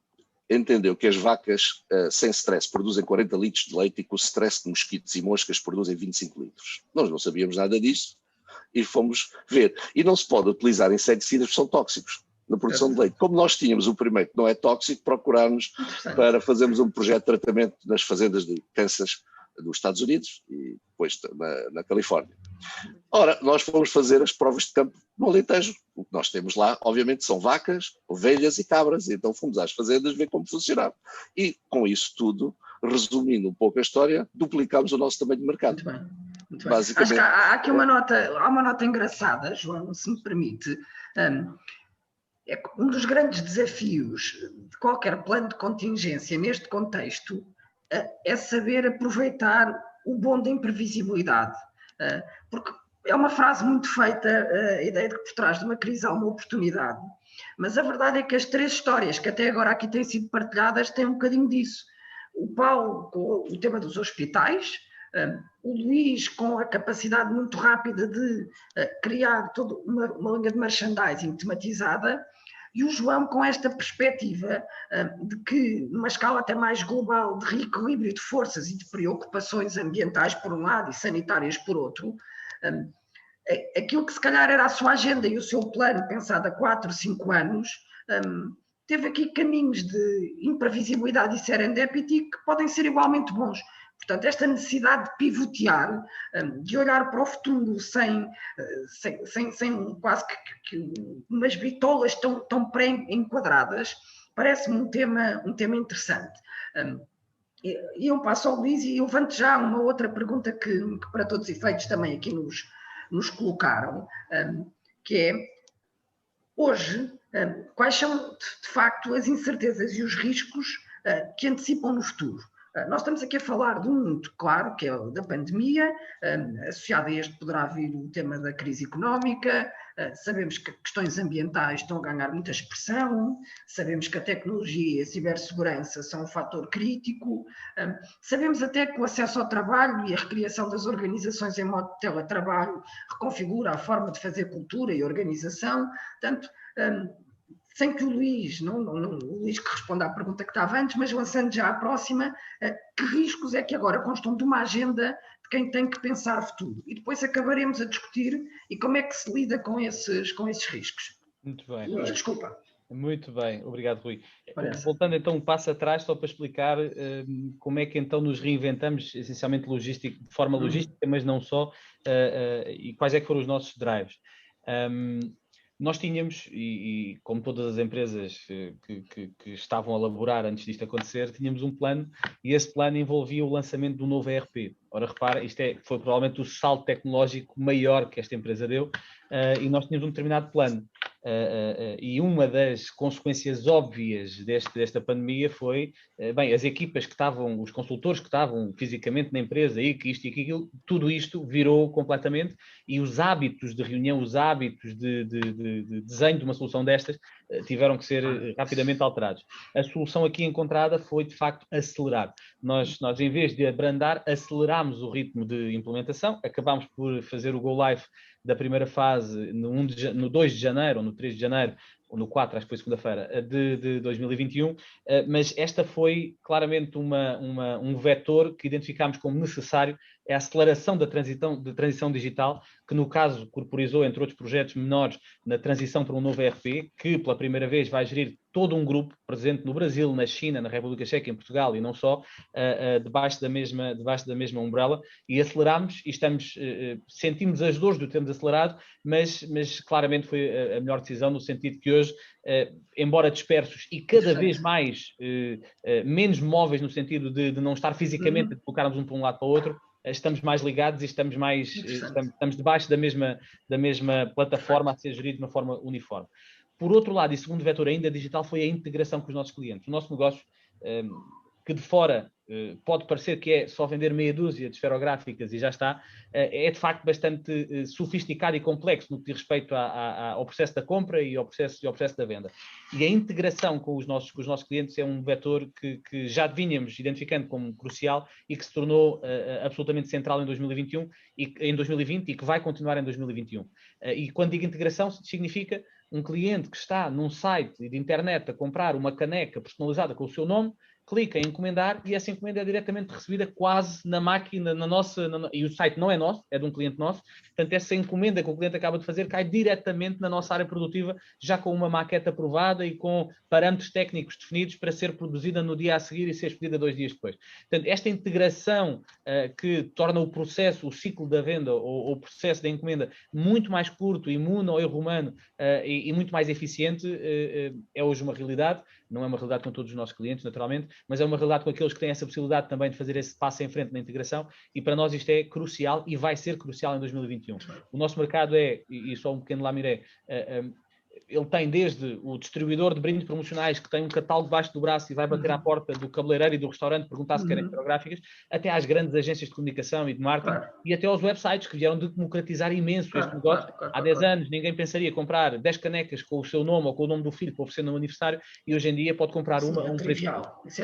entendeu que as vacas sem stress produzem 40 litros de leite e que o stress de mosquitos e moscas produzem 25 litros. Nós não sabíamos nada disso e fomos ver. E não se pode utilizar inseticidas que são tóxicos na produção de leite. Como nós tínhamos o primeiro que não é tóxico, procurámos para fazermos um projeto de tratamento nas fazendas de Kansas dos Estados Unidos e depois na Califórnia. Ora, nós fomos fazer as provas de campo no Alentejo. O que nós temos lá, obviamente, são vacas, ovelhas e cabras. Então fomos às fazendas ver como funcionava. E com isso tudo, resumindo um pouco a história, duplicámos o nosso tamanho de mercado. Muito bem. Muito bem. Acho que há aqui uma nota engraçada, João, se me permite. Um dos grandes desafios de qualquer plano de contingência neste contexto é saber aproveitar o bom da imprevisibilidade. Porque é uma frase muito feita, a ideia de que por trás de uma crise há uma oportunidade. Mas a verdade é que as 3 histórias que até agora aqui têm sido partilhadas têm um bocadinho disso. O Paulo com o tema dos hospitais, o Luís com a capacidade muito rápida de criar toda uma linha de merchandising tematizada, e o João com esta perspectiva de que, numa escala até mais global, de reequilíbrio de forças e de preocupações ambientais por um lado e sanitárias por outro, aquilo que se calhar era a sua agenda e o seu plano pensado há 4, 5 anos, teve aqui caminhos de imprevisibilidade e serendipity que podem ser igualmente bons. Portanto, esta necessidade de pivotear, de olhar para o futuro sem quase que umas bitolas tão pré-enquadradas, parece-me um tema interessante. E eu passo ao Luís e eu levanto já uma outra pergunta que para todos os efeitos também aqui nos colocaram, que é, hoje, quais são, de facto, as incertezas e os riscos que antecipam no futuro. Nós estamos aqui a falar de um muito claro, que é o da pandemia, associado a este poderá vir o tema da crise económica, sabemos que questões ambientais estão a ganhar muita expressão, sabemos que a tecnologia e a cibersegurança são um fator crítico, sabemos até que o acesso ao trabalho e a recriação das organizações em modo de teletrabalho reconfigura a forma de fazer cultura e organização, portanto, sem que o Luís, o Luís que responda à pergunta que estava antes, mas lançando já a próxima, que riscos é que agora constam de uma agenda de quem tem que pensar futuro? E depois acabaremos a discutir e como é que se lida com esses riscos. Muito bem. Luís, desculpa. Muito bem, obrigado, Rui. Voltando então um passo atrás, só para explicar como é que então nos reinventamos, essencialmente de forma logística, mas não só, e quais é que foram os nossos drives. Nós tínhamos, e como todas as empresas que estavam a laborar antes disto acontecer, tínhamos um plano e esse plano envolvia o lançamento do novo ERP. Ora, repara, foi provavelmente o salto tecnológico maior que esta empresa deu e nós tínhamos um determinado plano. E uma das consequências óbvias desta pandemia foi, as equipas que estavam, os consultores que estavam fisicamente na empresa e que isto e aquilo, tudo isto virou completamente e os hábitos de reunião, os hábitos de desenho de uma solução destas tiveram que ser rapidamente alterados. A solução aqui encontrada foi, de facto, acelerar. Nós em vez de abrandar, acelerámos o ritmo de implementação, acabámos por fazer o Go Live da primeira fase no 2 de janeiro ou no 3 de janeiro, ou no 4, acho que foi segunda-feira, de 2021, mas esta foi claramente um vetor que identificámos como necessário, é a aceleração da transição digital, que no caso corporizou, entre outros projetos menores, na transição para um novo ERP, que pela primeira vez vai gerir todo um grupo presente no Brasil, na China, na República Checa, em Portugal e não só, debaixo da mesma umbrella, e aceleramos e sentimos as dores do termos acelerado, mas claramente foi a melhor decisão no sentido que hoje, embora dispersos e cada vez mais menos móveis no sentido de não estar fisicamente a colocarmos um para um lado para o outro, estamos mais ligados e estamos debaixo da mesma plataforma a ser gerido de uma forma uniforme. Por outro lado, e segundo vetor ainda digital, foi a integração com os nossos clientes. O nosso negócio, que de fora pode parecer que é só vender meia dúzia de esferográficas e já está, é de facto bastante sofisticado e complexo no que diz respeito ao processo da compra e ao processo da venda. E a integração com os nossos clientes é um vetor que já vínhamos identificando como crucial e que se tornou absolutamente central em 2021 em 2020 e que vai continuar em 2021. E quando digo integração, significa um cliente que está num site de internet a comprar uma caneca personalizada com o seu nome, clica em encomendar e essa encomenda é diretamente recebida quase na máquina, e o site não é nosso, é de um cliente nosso, portanto essa encomenda que o cliente acaba de fazer cai diretamente na nossa área produtiva, já com uma maquete aprovada e com parâmetros técnicos definidos para ser produzida no dia a seguir e ser expedida 2 dias depois. Portanto, esta integração que torna o processo, o ciclo da venda ou o processo da encomenda muito mais curto, imune ao erro humano e muito mais eficiente, é hoje uma realidade. Não é uma realidade com todos os nossos clientes, naturalmente, mas é uma realidade com aqueles que têm essa possibilidade também de fazer esse passo em frente na integração e para nós isto é crucial e vai ser crucial em 2021. O nosso mercado e só um pequeno lamiré, ele tem desde o distribuidor de brindes promocionais que tem um catálogo debaixo do braço e vai bater à porta do cabeleireiro e do restaurante perguntar se querem esferográficas, até às grandes agências de comunicação e de marketing e até aos websites que vieram democratizar imenso este negócio. Há 10 anos ninguém pensaria comprar 10 canecas com o seu nome ou com o nome do filho para oferecer no aniversário e hoje em dia pode comprar uma a um preço.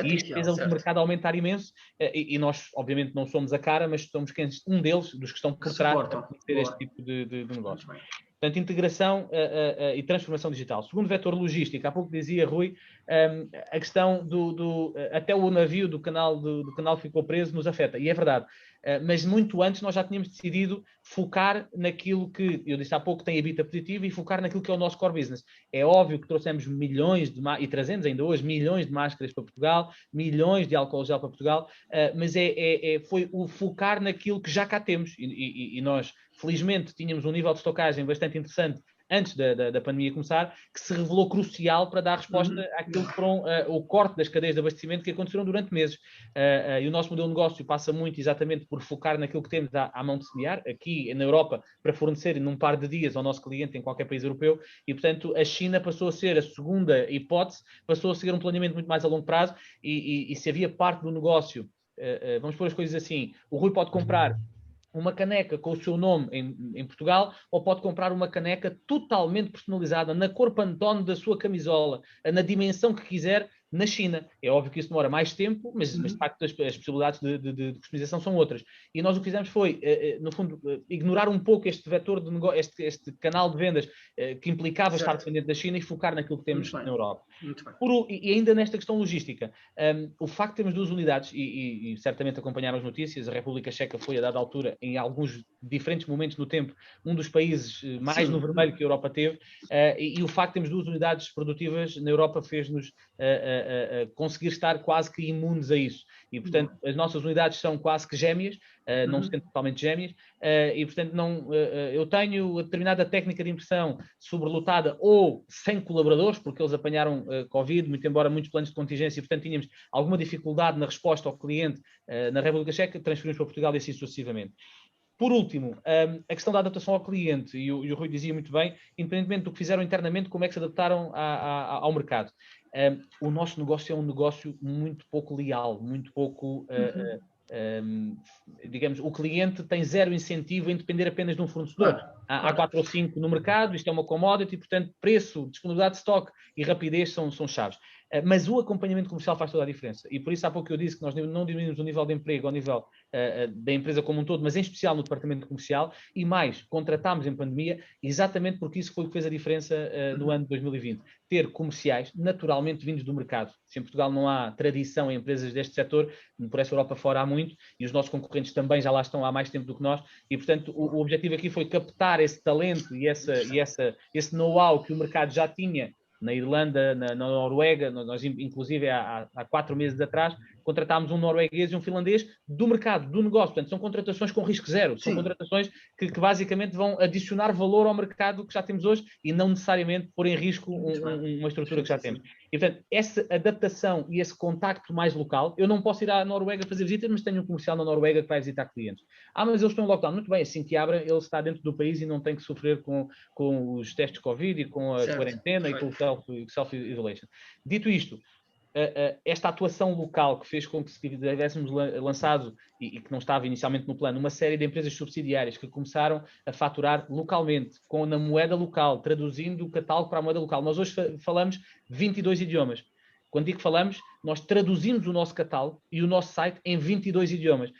E isto fez o mercado aumentar imenso e nós obviamente não somos a cara, mas somos um deles, dos que estão por trás para ter este tipo de negócio. Portanto, integração e transformação digital. Segundo vetor logístico, há pouco dizia Rui, a questão até o navio do canal ficou preso nos afeta, e é verdade. Mas muito antes nós já tínhamos decidido focar naquilo que, eu disse há pouco, tem habita positivo e focar naquilo que é o nosso core business. É óbvio que trouxemos e trazemos ainda hoje milhões de máscaras para Portugal, milhões de álcool gel para Portugal, mas foi o focar naquilo que já cá temos e nós felizmente tínhamos um nível de estocagem bastante interessante antes da pandemia começar, que se revelou crucial para dar resposta àquilo que foram o corte das cadeias de abastecimento que aconteceram durante meses. E o nosso modelo de negócio passa muito exatamente por focar naquilo que temos à mão de semear, aqui na Europa, para fornecer num par de dias ao nosso cliente em qualquer país europeu, e portanto a China passou a ser a segunda hipótese, passou a seguir um planeamento muito mais a longo prazo, e se havia parte do negócio, vamos pôr as coisas assim, o Rui pode comprar uma caneca com o seu nome em Portugal, ou pode comprar uma caneca totalmente personalizada, na cor Pantone da sua camisola, na dimensão que quiser, na China. É óbvio que isso demora mais tempo, mas de facto as possibilidades de customização são outras. E nós o que fizemos foi, no fundo, ignorar um pouco este vetor de negócio, este canal de vendas que implicava estar dependente da China e focar naquilo que temos na Europa. E ainda nesta questão logística, o facto de termos 2 unidades, e certamente acompanharam as notícias, a República Checa foi, a dada altura, em alguns diferentes momentos no tempo, um dos países mais no vermelho que a Europa teve, e o facto de termos 2 unidades produtivas na Europa fez-nos conseguir estar quase que imunes a isso. E, portanto, as nossas unidades são quase que gêmeas, não sendo totalmente gêmeas, e, portanto, eu tenho determinada técnica de impressão sobrelotada ou sem colaboradores, porque eles apanharam Covid, muito embora muitos planos de contingência, e, portanto, tínhamos alguma dificuldade na resposta ao cliente na República Checa, transferimos para Portugal e assim sucessivamente. Por último, a questão da adaptação ao cliente, e o Rui dizia muito bem, independentemente do que fizeram internamente, como é que se adaptaram ao mercado. O nosso negócio é um negócio muito pouco leal, muito pouco... digamos, o cliente tem 0 incentivo em depender apenas de um fornecedor. Há 4 ou 5 no mercado, isto é uma commodity, portanto, preço, disponibilidade de stock e rapidez são chaves. Mas o acompanhamento comercial faz toda a diferença. E por isso há pouco eu disse que nós não diminuímos o nível de emprego ao nível da empresa como um todo, mas em especial no departamento comercial, e mais, contratámos em pandemia, exatamente porque isso foi o que fez a diferença no ano de 2020. Ter comerciais naturalmente vindos do mercado. Se em Portugal não há tradição em empresas deste setor, por essa Europa fora há muito, e os nossos concorrentes também já lá estão há mais tempo do que nós, e portanto o objetivo aqui foi captar esse talento e esse know-how que o mercado já tinha na Irlanda, na Noruega. Nós inclusive há 4 meses atrás contratámos um norueguês e um finlandês do mercado, do negócio. Portanto, são contratações com risco zero, são contratações que basicamente vão adicionar valor ao mercado que já temos hoje e não necessariamente pôr em risco uma estrutura que já temos. E, portanto, essa adaptação e esse contacto mais local, eu não posso ir à Noruega fazer visitas, mas tenho um comercial na Noruega que vai visitar clientes. Mas eles estão em lockdown. Muito bem, assim que abrem, ele está dentro do país e não tem que sofrer com os testes de Covid e com a quarentena e com o self-isolation. Dito isto, esta atuação local que fez com que tivéssemos lançado, e que não estava inicialmente no plano, uma série de empresas subsidiárias que começaram a faturar localmente, na moeda local, traduzindo o catálogo para a moeda local. Nós hoje falamos 22 idiomas. Quando digo que falamos, nós traduzimos o nosso catálogo e o nosso site em 22 idiomas.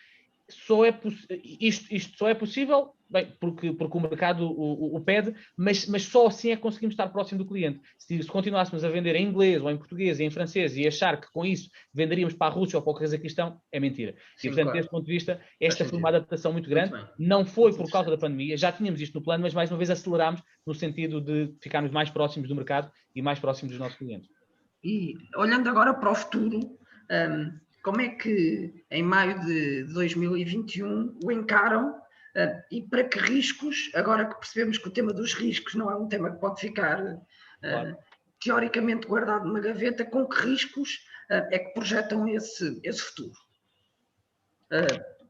Isto só é possível, bem, porque o mercado o pede, mas só assim é que conseguimos estar próximo do cliente. Se continuássemos a vender em inglês ou em português e em francês e achar que com isso venderíamos para a Rússia ou para o Cazaquistão, é mentira. E portanto, desse ponto de vista, esta foi uma adaptação muito grande. Não foi por causa da pandemia, já tínhamos isto no plano, mas mais uma vez aceleramos no sentido de ficarmos mais próximos do mercado e mais próximos dos nossos clientes. E olhando agora para o futuro, como é que em maio de 2021 o encaram e para que riscos, agora que percebemos que o tema dos riscos não é um tema que pode ficar teoricamente guardado numa gaveta, com que riscos é que projetam esse futuro?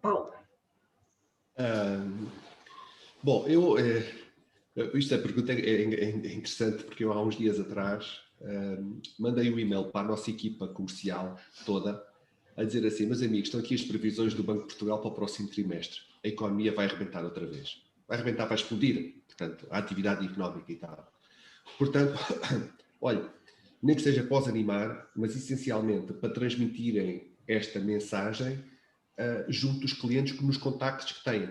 Paulo? Bom, esta pergunta é interessante porque eu há uns dias atrás mandei um e-mail para a nossa equipa comercial toda a dizer assim: meus amigos, estão aqui as previsões do Banco de Portugal para o próximo trimestre. A economia vai arrebentar outra vez. Vai arrebentar, vai explodir. Portanto, a atividade económica e tal. Portanto, olha, nem que seja pós-animar, mas essencialmente para transmitirem esta mensagem junto dos clientes nos contactos que têm.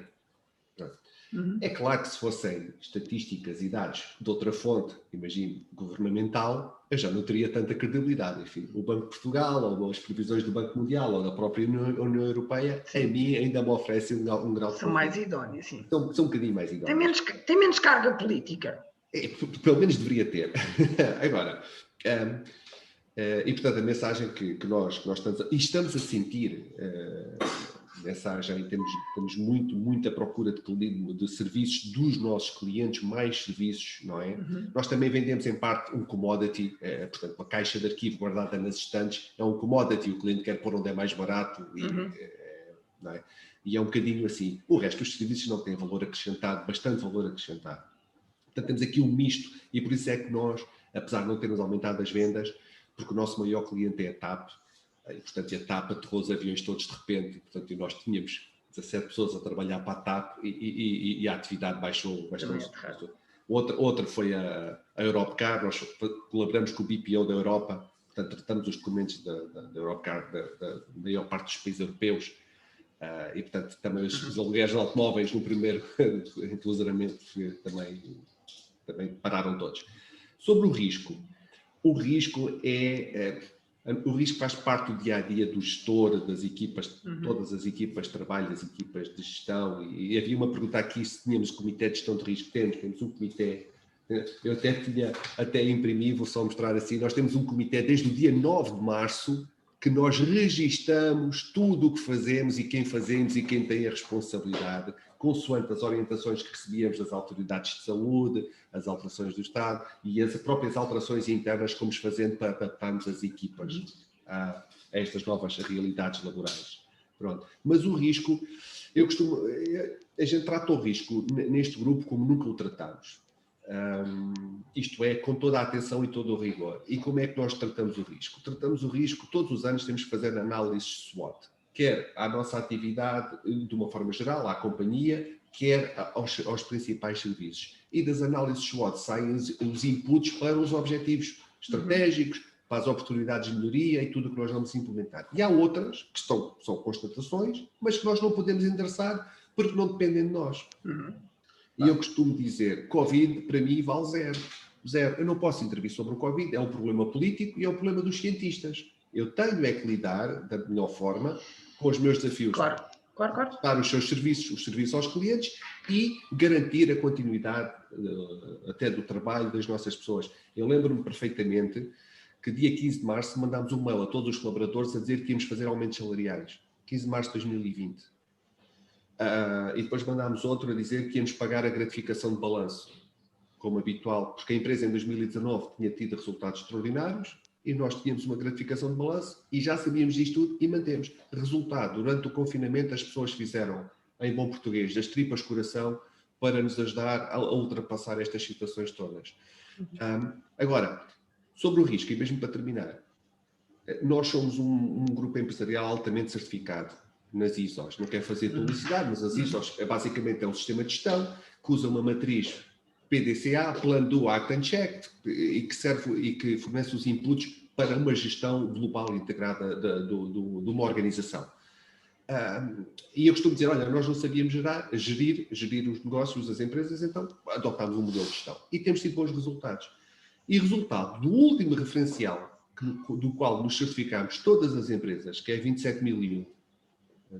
É claro que se fossem estatísticas e dados de outra fonte, imagino, governamental, eu já não teria tanta credibilidade. Enfim, o Banco de Portugal, ou as previsões do Banco Mundial, ou da própria União Europeia, a mim ainda me oferecem um grau de... São mais idóneos, sim. São um bocadinho mais idóneos. Tem menos carga política. Pelo menos deveria ter. Agora, e portanto a mensagem que nós estamos a sentir mensagem, temos muita procura de serviços dos nossos clientes, mais serviços, não é? Nós também vendemos em parte um commodity, portanto, uma caixa de arquivo guardada nas estantes é um commodity, o cliente quer pôr onde é mais barato e, não é? E é um bocadinho assim. O resto dos serviços não tem valor acrescentado, bastante valor acrescentado. Portanto, temos aqui um misto e por isso é que nós, apesar de não termos aumentado as vendas, porque o nosso maior cliente é a TAP, e, portanto, a TAP aterrou os aviões todos de repente, portanto, e nós tínhamos 17 pessoas a trabalhar para a TAP e a atividade baixou. Outra foi a Europcar, nós colaboramos com o BPO da Europa, portanto, tratamos os documentos da Europcar, da maior parte dos países europeus, e, portanto, também os aluguéis de automóveis no primeiro enclausuramento também pararam todos. Sobre o risco faz parte do dia-a-dia do gestor, das equipas, todas as equipas de trabalho, das equipas de gestão, e havia uma pergunta aqui se tínhamos comitê de gestão de risco. Temos um comitê, eu até imprimi, vou só mostrar assim, nós temos um comitê desde o dia 9 de março, que nós registamos tudo o que fazemos e quem fazemos e quem tem a responsabilidade, consoante as orientações que recebíamos das autoridades de saúde, as alterações do Estado e as próprias alterações internas que fomos fazendo para adaptarmos as equipas a estas novas realidades laborais. Pronto. Mas o risco, a gente trata o risco neste grupo como nunca o tratamos. Isto é, com toda a atenção e todo o rigor. E como é que nós tratamos o risco? Tratamos o risco, todos os anos temos que fazer análises SWOT, quer à nossa atividade de uma forma geral, à companhia, quer aos principais serviços. E das análises SWOT saem os inputs para os objetivos estratégicos, para as oportunidades de melhoria e tudo o que nós vamos implementar. E há outras que são constatações, mas que nós não podemos endereçar porque não dependem de nós. E eu costumo dizer, Covid para mim vale zero. Eu não posso intervir sobre o Covid, é um problema político e é um problema dos cientistas. Eu tenho que lidar da melhor forma com os meus desafios. Claro. Dar os serviços aos clientes e garantir a continuidade até do trabalho das nossas pessoas. Eu lembro-me perfeitamente que dia 15 de março mandámos um mail a todos os colaboradores a dizer que íamos fazer aumentos salariais. 15 de março de 2020. E depois mandámos outro a dizer que íamos pagar a gratificação de balanço, como habitual, porque a empresa em 2019 tinha tido resultados extraordinários e nós tínhamos uma gratificação de balanço e já sabíamos disto tudo e mantemos. Resultado, durante o confinamento as pessoas fizeram, em bom português, das tripas coração para nos ajudar a ultrapassar estas situações todas. Agora, sobre o risco, e mesmo para terminar, nós somos um grupo empresarial altamente certificado nas ISOs. Não quero fazer publicidade, mas as ISOs basicamente é um sistema de gestão que usa uma matriz PDCA, Plano do Act and Check, e que fornece os inputs para uma gestão global integrada de uma organização. E eu costumo dizer, olha, nós não sabíamos gerir os negócios das empresas, então adotámos um modelo de gestão. E temos tido bons resultados. E resultado do último referencial, do qual nos certificamos todas as empresas, que é 27001,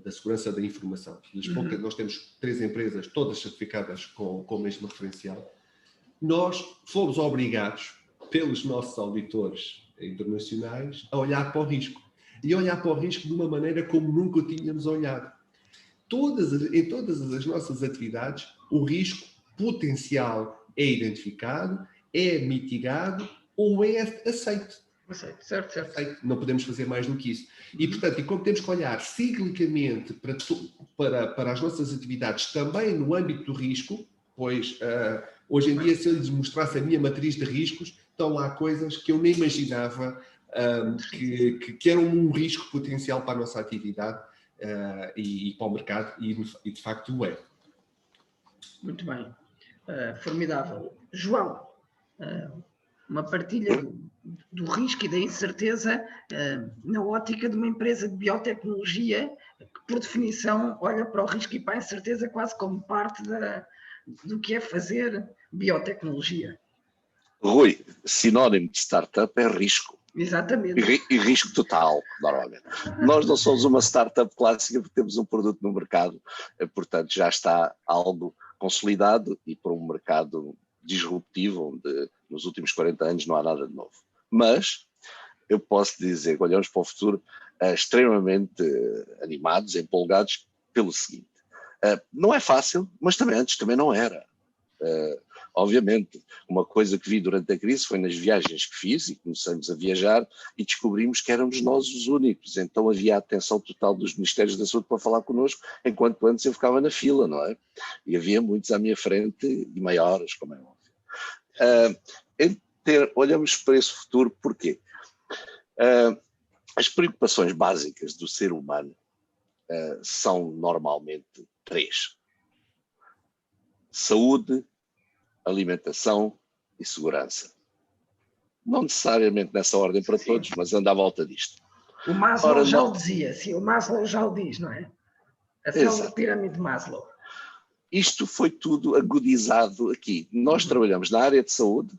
da segurança da informação. Nós temos 3 empresas, todas certificadas com o mesmo referencial. Nós fomos obrigados, pelos nossos auditores internacionais, a olhar para o risco. E olhar para o risco de uma maneira como nunca o tínhamos olhado. Em todas as nossas atividades, o risco potencial é identificado, é mitigado ou é aceito. Certo. Não podemos fazer mais do que isso. E, portanto, como temos que olhar ciclicamente para as nossas atividades também no âmbito do risco, pois hoje em dia, se eu lhes mostrasse a minha matriz de riscos, estão lá coisas que eu nem imaginava que eram um risco potencial para a nossa atividade e para o mercado, e de facto o é. Muito bem. Formidável. João, uma partilha do risco e da incerteza na ótica de uma empresa de biotecnologia que, por definição, olha para o risco e para a incerteza quase como parte do que é fazer biotecnologia. Rui, sinónimo de startup é risco. Exatamente. E risco total, normalmente. Nós não somos uma startup clássica porque temos um produto no mercado, portanto já está algo consolidado e para um mercado disruptivo, onde nos últimos 40 anos não há nada de novo. Mas eu posso dizer que olhamos para o futuro extremamente animados, empolgados, pelo seguinte, não é fácil, mas também antes também não era. Obviamente, uma coisa que vi durante a crise foi nas viagens que fiz e começamos a viajar e descobrimos que éramos nós os únicos, então havia a atenção total dos Ministérios da Saúde para falar connosco, enquanto antes eu ficava na fila, não é? E havia muitos à minha frente e meia horas, como é óbvio. Olhamos para esse futuro porquê? As preocupações básicas do ser humano são normalmente 3. Saúde, alimentação e segurança. Não necessariamente nessa ordem para todos, mas anda à volta disto. O Maslow já o dizia, sim, o Maslow já o diz, não é? A célebre pirâmide de Maslow. Isto foi tudo agudizado aqui. Nós trabalhamos na área de saúde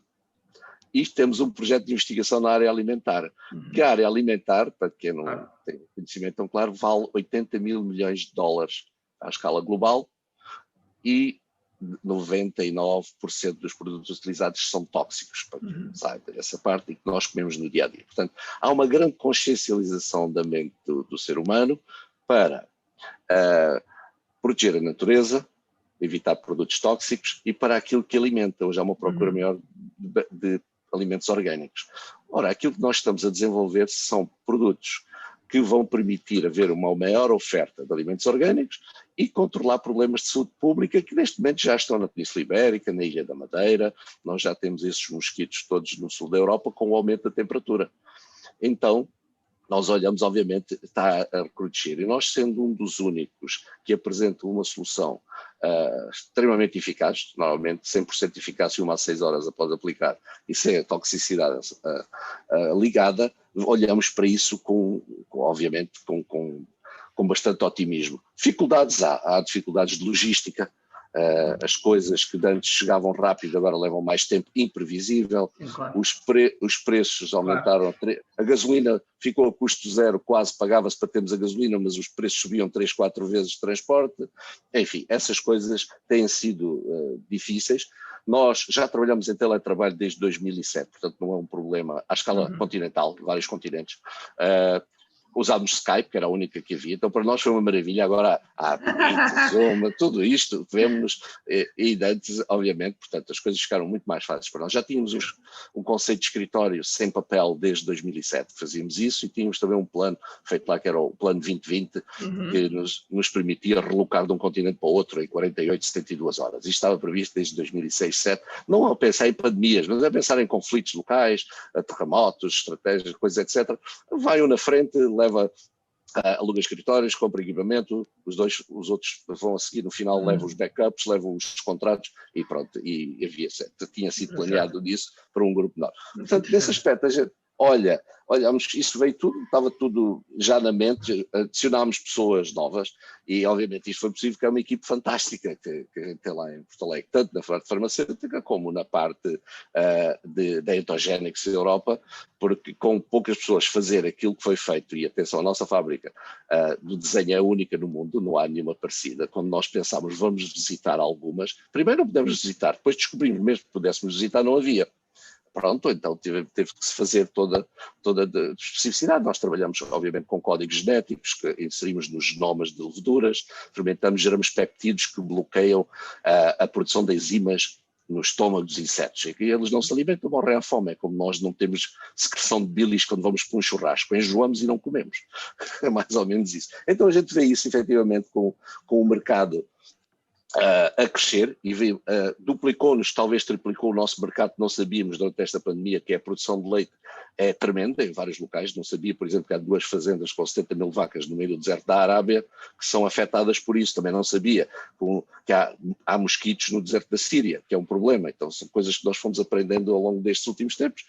e temos um projeto de investigação na área alimentar. Que a área alimentar, para quem não tem conhecimento tão claro, vale 80 mil milhões de dólares à escala global e 99% dos produtos utilizados são tóxicos, para quem sabe essa parte, e que nós comemos no dia a dia. Portanto, há uma grande consciencialização da mente do ser humano para proteger a natureza, evitar produtos tóxicos e para aquilo que alimenta. Hoje há uma procura maior de alimentos orgânicos. Ora, aquilo que nós estamos a desenvolver são produtos que vão permitir haver uma maior oferta de alimentos orgânicos e controlar problemas de saúde pública que neste momento já estão na Península Ibérica, na Ilha da Madeira. Nós já temos esses mosquitos todos no sul da Europa com o aumento da temperatura. Então, nós olhamos, obviamente, está a recrudescer. E nós, sendo um dos únicos que apresentam uma solução extremamente eficaz, normalmente 100% eficácia 1 a 6 horas após aplicar, e sem a toxicidade ligada, olhamos para isso obviamente, com bastante otimismo. Dificuldades há dificuldades de logística. As coisas que antes chegavam rápido agora levam mais tempo, imprevisível. Claro. Os preços aumentaram. Claro. A gasolina ficou a custo zero, quase pagava-se para termos a gasolina, mas os preços subiam 3, 4 vezes de transporte. Enfim, essas coisas têm sido difíceis. Nós já trabalhamos em teletrabalho desde 2007, portanto não é um problema à escala continental, vários continentes. Usámos Skype, que era a única que havia, então para nós foi uma maravilha. Agora há Zoom, tudo isto, vemos, e antes, obviamente, portanto, as coisas ficaram muito mais fáceis para nós. Já tínhamos um conceito de escritório sem papel desde 2007, fazíamos isso, e tínhamos também um plano feito lá, que era o Plano 2020, que nos permitia relocar de um continente para o outro em 48, 72 horas. Isto estava previsto desde 2006, 2007, não a pensar em pandemias, mas a pensar em conflitos locais, terremotos, estratégias, coisas, etc. Vai um na frente, aluga escritórios, compra equipamento, os outros vão a seguir, no final levam os backups, levam os contratos e pronto, e havia tinha sido planeado disso para um grupo menor. Portanto, nesse aspecto, a gente olhamos, isso veio tudo, estava tudo já na mente, adicionámos pessoas novas e obviamente isto foi possível porque é uma equipe fantástica que tem lá em Porto Alegre, tanto na parte farmacêutica como na parte da Etogenix Europa, porque com poucas pessoas fazer aquilo que foi feito, e atenção, a nossa fábrica do desenho é única no mundo, não há nenhuma parecida. Quando nós pensámos vamos visitar algumas, primeiro não pudemos visitar, depois descobrimos mesmo que pudéssemos visitar, não havia. Pronto, então teve que se fazer toda a especificidade. Nós trabalhamos, obviamente, com códigos genéticos que inserimos nos genomas de leveduras, fermentamos, geramos peptídeos que bloqueiam a produção de enzimas no estômago dos insetos. E eles não se alimentam, morrem à fome. É como nós não temos secreção de bilis quando vamos para um churrasco. Enjoamos e não comemos. É mais ou menos isso. Então a gente vê isso, efetivamente, com o mercado a crescer e duplicou-nos, talvez triplicou o nosso mercado, não sabíamos durante esta pandemia, que é a produção de leite é tremenda em vários locais. Não sabia, por exemplo, que há 2 fazendas com 70 mil vacas no meio do deserto da Arábia que são afetadas por isso. Também não sabia que há mosquitos no deserto da Síria, que é um problema. Então são coisas que nós fomos aprendendo ao longo destes últimos tempos.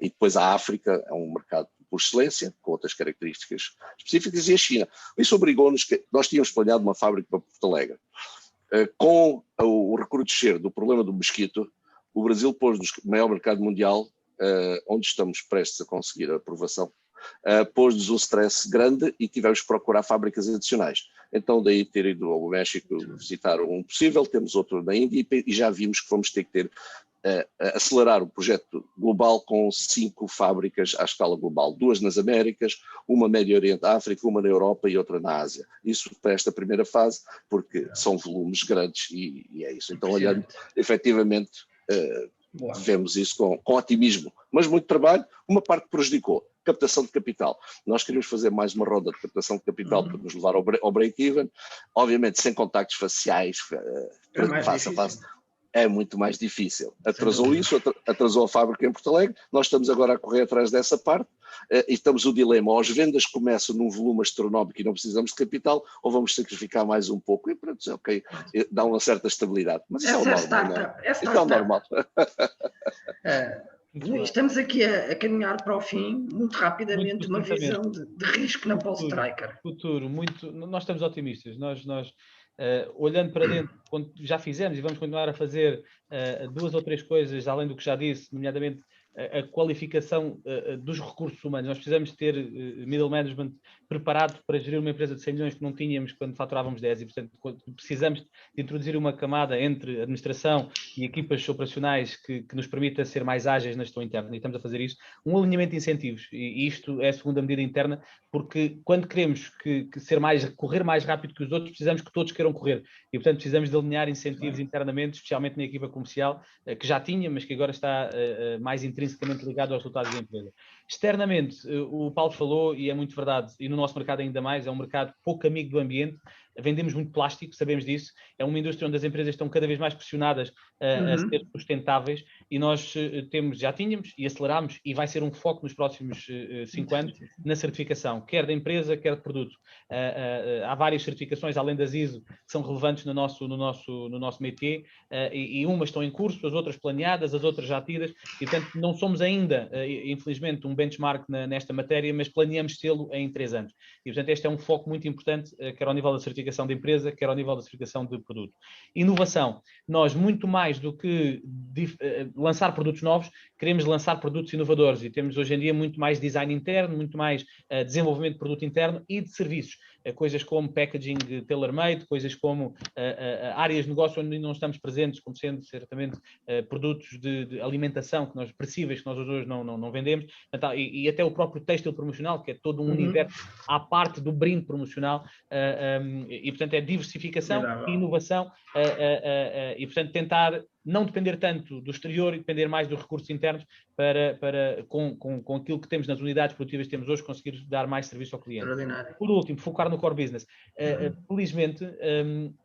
E depois a África é um mercado por excelência, com outras características específicas, e a China. Isso obrigou-nos que nós tínhamos planeado uma fábrica para Porto Alegre. Com o recrudescer do problema do mosquito, o Brasil pôs-nos no maior mercado mundial, onde estamos prestes a conseguir a aprovação, pôs-nos um stress grande e tivemos que procurar fábricas adicionais. Então daí ter ido ao México visitar um possível, temos outro na Índia e já vimos que vamos ter que ter acelerar o projeto global com 5 fábricas à escala global, 2 nas Américas, uma Médio Oriente, África, uma na Europa e outra na Ásia. Isso para esta primeira fase, porque são volumes grandes e é isso. Então, olhando, efetivamente, vemos isso com otimismo, mas muito trabalho. Uma parte prejudicou, captação de capital. Nós queríamos fazer mais uma roda de captação de capital para nos levar ao break-even, obviamente sem contactos faciais, face a face. É muito mais difícil. Atrasou isso, atrasou a fábrica em Porto Alegre, nós estamos agora a correr atrás dessa parte e estamos o dilema, ou as vendas começam num volume astronómico e não precisamos de capital, ou vamos sacrificar mais um pouco. E pronto, ok, dá uma certa estabilidade. Mas isso é o normal, não é? Isso é o normal. Luís, estamos aqui a caminhar para o fim, muito rapidamente, uma visão de risco na Pulse Tracker. Futuro, nós estamos otimistas, nós olhando para dentro, já fizemos e vamos continuar a fazer 2 ou 3 coisas, além do que já disse, nomeadamente a qualificação dos recursos humanos. Nós precisamos ter middle management preparado para gerir uma empresa de 100 milhões que não tínhamos quando faturávamos 10 e, portanto, precisamos de introduzir uma camada entre administração e equipas operacionais que nos permita ser mais ágeis na gestão interna, e estamos a fazer isso. Um alinhamento de incentivos, e isto é a segunda medida interna, porque quando queremos correr mais rápido que os outros, precisamos que todos queiram correr, e, portanto, precisamos de alinhar incentivos internamente, especialmente na equipa comercial, que já tinha, mas que agora está mais intrinsecamente ligado aos resultados da empresa. Externamente, o Paulo falou, e é muito verdade, e no nosso mercado ainda mais, é um mercado pouco amigo do ambiente, vendemos muito plástico, sabemos disso, é uma indústria onde as empresas estão cada vez mais pressionadas a ser sustentáveis, e nós já tínhamos e aceleramos, e vai ser um foco nos próximos 5 anos, na certificação, quer da empresa, quer de produto. Há várias certificações, além das ISO, que são relevantes no nosso métier, e umas estão em curso, as outras planeadas, as outras já tidas, e portanto não somos ainda, infelizmente, um benchmark nesta matéria, mas planeamos tê-lo em 3 anos. E portanto este é um foco muito importante, quer ao nível da certificação de empresa, quer ao nível da certificação de produto. Inovação. Nós, muito mais do que lançar produtos novos, queremos lançar produtos inovadores, e temos hoje em dia muito mais design interno, muito mais desenvolvimento de produto interno e de serviços. Coisas como packaging tailor-made, coisas como áreas de negócio onde não estamos presentes, como sendo certamente produtos de alimentação perecíveis que nós hoje não vendemos, e até o próprio têxtil promocional, que é todo um universo à parte do brinde promocional, e portanto é diversificação, inovação, e portanto tentar não depender tanto do exterior e depender mais dos recursos internos para com aquilo que temos nas unidades produtivas que temos hoje, conseguir dar mais serviço ao cliente. Por último, focar no core business. Felizmente,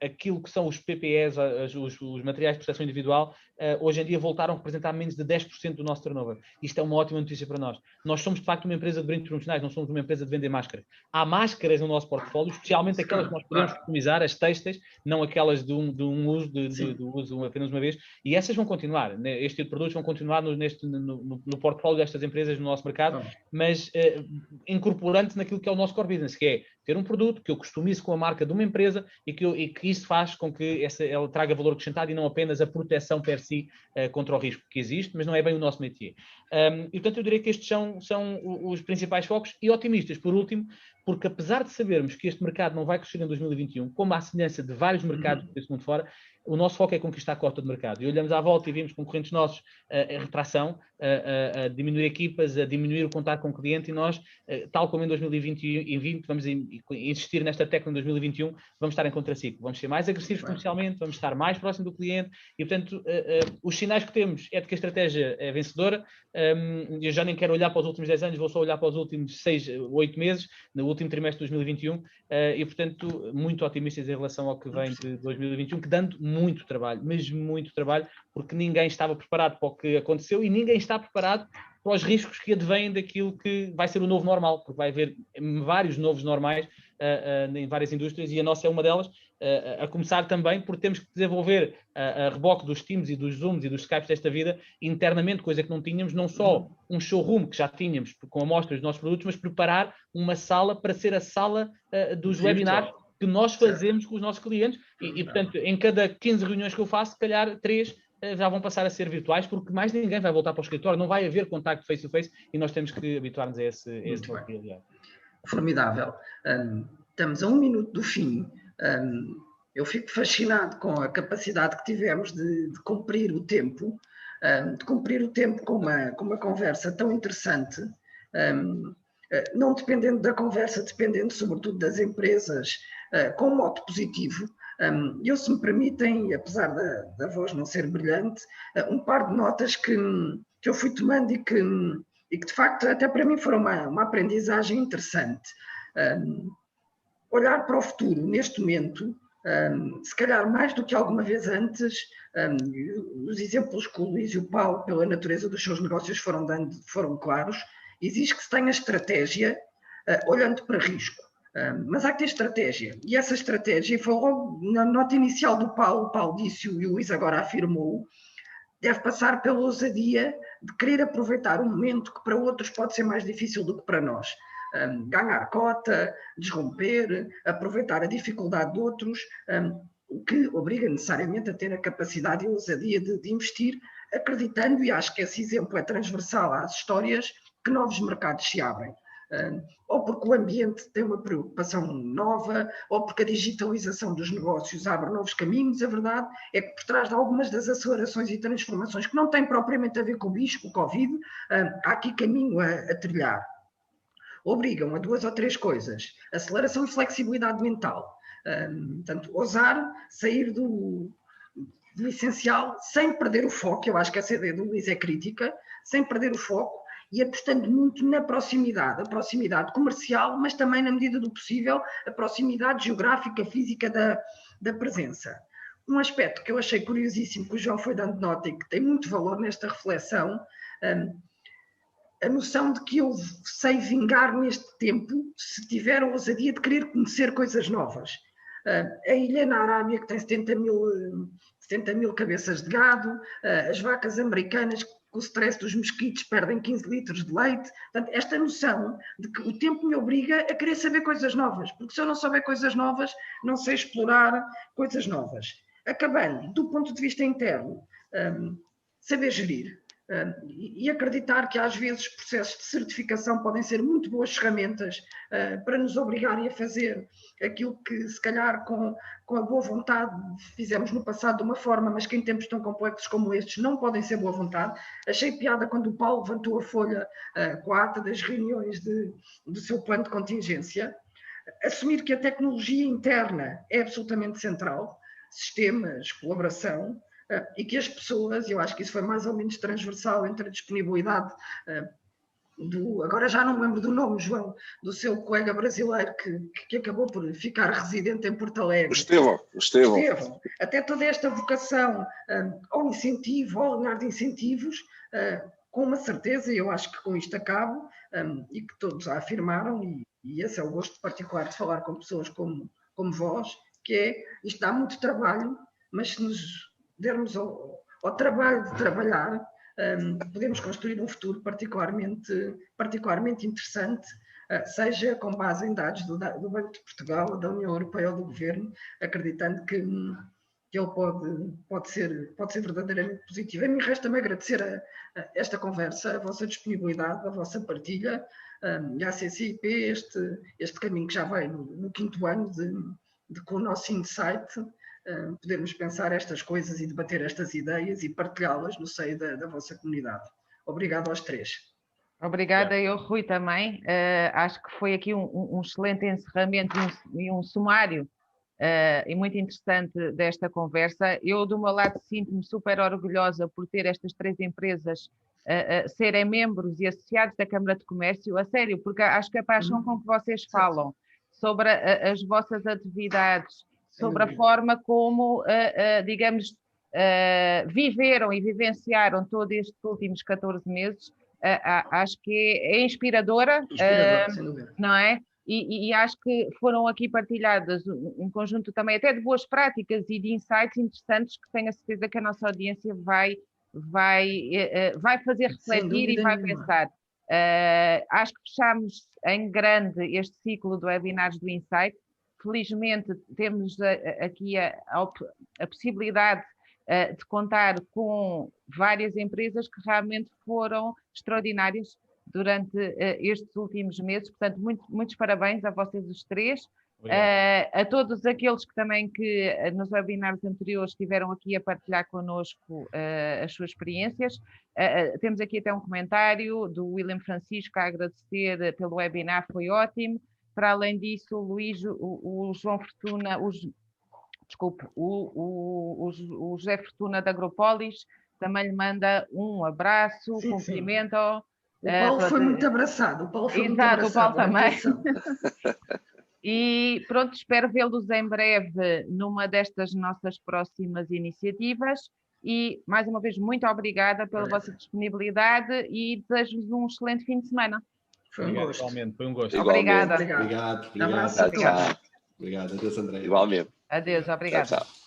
aquilo que são os PPEs, os materiais de proteção individual, hoje em dia voltaram a representar menos de 10% do nosso turnover. Isto é uma ótima notícia para nós. Nós somos, de facto, uma empresa de brindes promocionais, não somos uma empresa de vender máscaras. Há máscaras no nosso portfólio, especialmente aquelas que nós podemos customizar, as têxteis, não aquelas de um uso, de uso apenas uma vez, e essas vão continuar. Este tipo de produtos vão continuar no portfólio destas empresas no nosso mercado, mas incorporando naquilo que é o nosso core business, que é ter um produto que eu customize com a marca de uma empresa e que isso faz com que ela traga valor acrescentado e não apenas a proteção per si contra o risco que existe, mas não é bem o nosso métier. E portanto eu diria que estes são os principais focos, e otimistas, por último, porque apesar de sabermos que este mercado não vai crescer em 2021, como à semelhança de vários mercados desse mundo fora, o nosso foco é conquistar a cota de mercado. E olhamos à volta e vimos concorrentes nossos a retração, a diminuir equipas, a diminuir o contato com o cliente, e nós, tal como em 2020, vamos insistir nesta tecla em 2021, vamos estar em contraciclo. Vamos ser mais agressivos comercialmente, vamos estar mais próximo do cliente, e portanto os sinais que temos é de que a estratégia é vencedora. Eu já nem quero olhar para os últimos 10 anos, vou só olhar para os últimos 6, 8 meses, no último trimestre de 2021, e portanto muito otimistas em relação ao que vem de 2021, que dando muito trabalho, mesmo muito trabalho, porque ninguém estava preparado para o que aconteceu e ninguém está preparado para os riscos que advêm daquilo que vai ser o novo normal, porque vai haver vários novos normais em várias indústrias, e a nossa é uma delas, a começar também por termos que desenvolver a reboque dos Teams e dos Zooms e dos Skypes desta vida internamente, coisa que não tínhamos, não só um showroom que já tínhamos com amostras dos nossos produtos, mas preparar uma sala para ser a sala dos webinars que nós fazemos com os nossos clientes, e portanto, em cada 15 reuniões que eu faço, se calhar 3 já vão passar a ser virtuais, porque mais ninguém vai voltar para o escritório, não vai haver contacto face-to-face, e nós temos que habituar-nos a esse realidade. Formidável. Estamos a 1 minuto do fim. Eu fico fascinado com a capacidade que tivemos de cumprir o tempo. de cumprir o tempo com uma conversa tão interessante, não dependendo da conversa, dependendo sobretudo das empresas, com um modo positivo. Eu, se me permitem, apesar da voz não ser brilhante, um par de notas que eu fui tomando e que de facto até para mim foram uma aprendizagem interessante. Olhar para o futuro neste momento, se calhar mais do que alguma vez antes, os exemplos que o Luís e o Paulo, pela natureza dos seus negócios, foram dando, foram claros. Exige que se tenha estratégia olhando para risco. Mas há que ter estratégia. E essa estratégia, foi logo na nota inicial do Paulo, o Paulo disse e o Luís agora afirmou, deve passar pela ousadia de querer aproveitar um momento que para outros pode ser mais difícil do que para nós. Ganhar cota, desromper, aproveitar a dificuldade de outros, o que obriga necessariamente a ter a capacidade e a ousadia de investir, acreditando, e acho que esse exemplo é transversal às histórias, que novos mercados se abrem. Ou porque o ambiente tem uma preocupação nova, ou porque a digitalização dos negócios abre novos caminhos. A verdade é que por trás de algumas das acelerações e transformações que não têm propriamente a ver com o bicho, com o Covid, há aqui caminho a trilhar. Obrigam a 2 ou 3 coisas: aceleração e flexibilidade mental. Portanto, ousar sair do essencial sem perder o foco. Eu acho que essa ideia do Luís é crítica, sem perder o foco, e apostando muito na proximidade, a proximidade comercial, mas também, na medida do possível, a proximidade geográfica, física da presença. Um aspecto que eu achei curiosíssimo, que o João foi dando nota e que tem muito valor nesta reflexão, a noção de que eu sei vingar neste tempo se tiver a ousadia de querer conhecer coisas novas. A ilha na Arábia, que tem 70 mil cabeças de gado, as vacas americanas que com o stress dos mosquitos perdem 15 litros de leite. Portanto, esta noção de que o tempo me obriga a querer saber coisas novas, porque se eu não souber coisas novas, não sei explorar coisas novas. Acabando, do ponto de vista interno, saber gerir. E acreditar que às vezes processos de certificação podem ser muito boas ferramentas para nos obrigarem a fazer aquilo que se calhar com a boa vontade fizemos no passado de uma forma, mas que em tempos tão complexos como estes não podem ser boa vontade. Achei piada quando o Paulo levantou a folha com a ata das reuniões do seu plano de contingência. Assumir que a tecnologia interna é absolutamente central, sistemas, colaboração, e que as pessoas, eu acho que isso foi mais ou menos transversal entre a disponibilidade agora já não me lembro do nome, João, do seu colega brasileiro que acabou por ficar residente em Porto Alegre. Estevão. Até toda esta vocação ao incentivo, ao alinhar de incentivos, com uma certeza, e eu acho que com isto acabo, e que todos a afirmaram, e esse é o gosto particular de falar com pessoas como vós, que é, isto dá muito trabalho, mas se nos dermos ao trabalho de trabalhar, podemos construir um futuro particularmente interessante, seja com base em dados do Banco de Portugal, da União Europeia ou do Governo, acreditando que ele pode ser verdadeiramente positivo. A mim resta-me agradecer esta conversa, a vossa disponibilidade, a vossa partilha, e à CCIP este caminho que já vai no 5º ano com o nosso insight, podermos pensar estas coisas e debater estas ideias e partilhá-las no seio da vossa comunidade. Obrigado aos 3. Obrigada, eu, Rui, também. Acho que foi aqui um excelente encerramento e um sumário e muito interessante desta conversa. Eu, do meu lado, sinto-me super orgulhosa por ter estas 3 empresas serem membros e associados da Câmara de Comércio, a sério, porque acho que a paixão com que vocês falam sobre as vossas atividades, sobre a forma como, digamos, viveram e vivenciaram todos estes últimos 14 meses, acho que é inspiradora, sem dúvida. não é? E acho que foram aqui partilhadas um conjunto também até de boas práticas e de insights interessantes que tenho a certeza que a nossa audiência vai fazer refletir e vai pensar. Acho que fechamos em grande este ciclo de webinars do Insight. Felizmente temos aqui a possibilidade de contar com várias empresas que realmente foram extraordinárias durante estes últimos meses. Portanto, muitos parabéns a vocês os 3. A todos aqueles que também nos webinars anteriores estiveram aqui a partilhar connosco as suas experiências. Temos aqui até um comentário do William Francisco a agradecer pelo webinar, foi ótimo. Para além disso, o Luís, o João Fortuna, o José Fortuna da Agropolis também lhe manda um abraço, cumprimento-o. O Paulo foi muito abraçado. O Paulo foi muito abraçado. O Paulo também. E pronto, espero vê-los em breve numa destas nossas próximas iniciativas e, mais uma vez, muito obrigada pela vossa disponibilidade e desejo-vos um excelente fim de semana. Foi um gosto. Igualmente, foi um gosto. Obrigada. Obrigado. Abraço a todos. Obrigado. Adeus, Andréia. Igualmente. Adeus, obrigada. Tchau, tchau.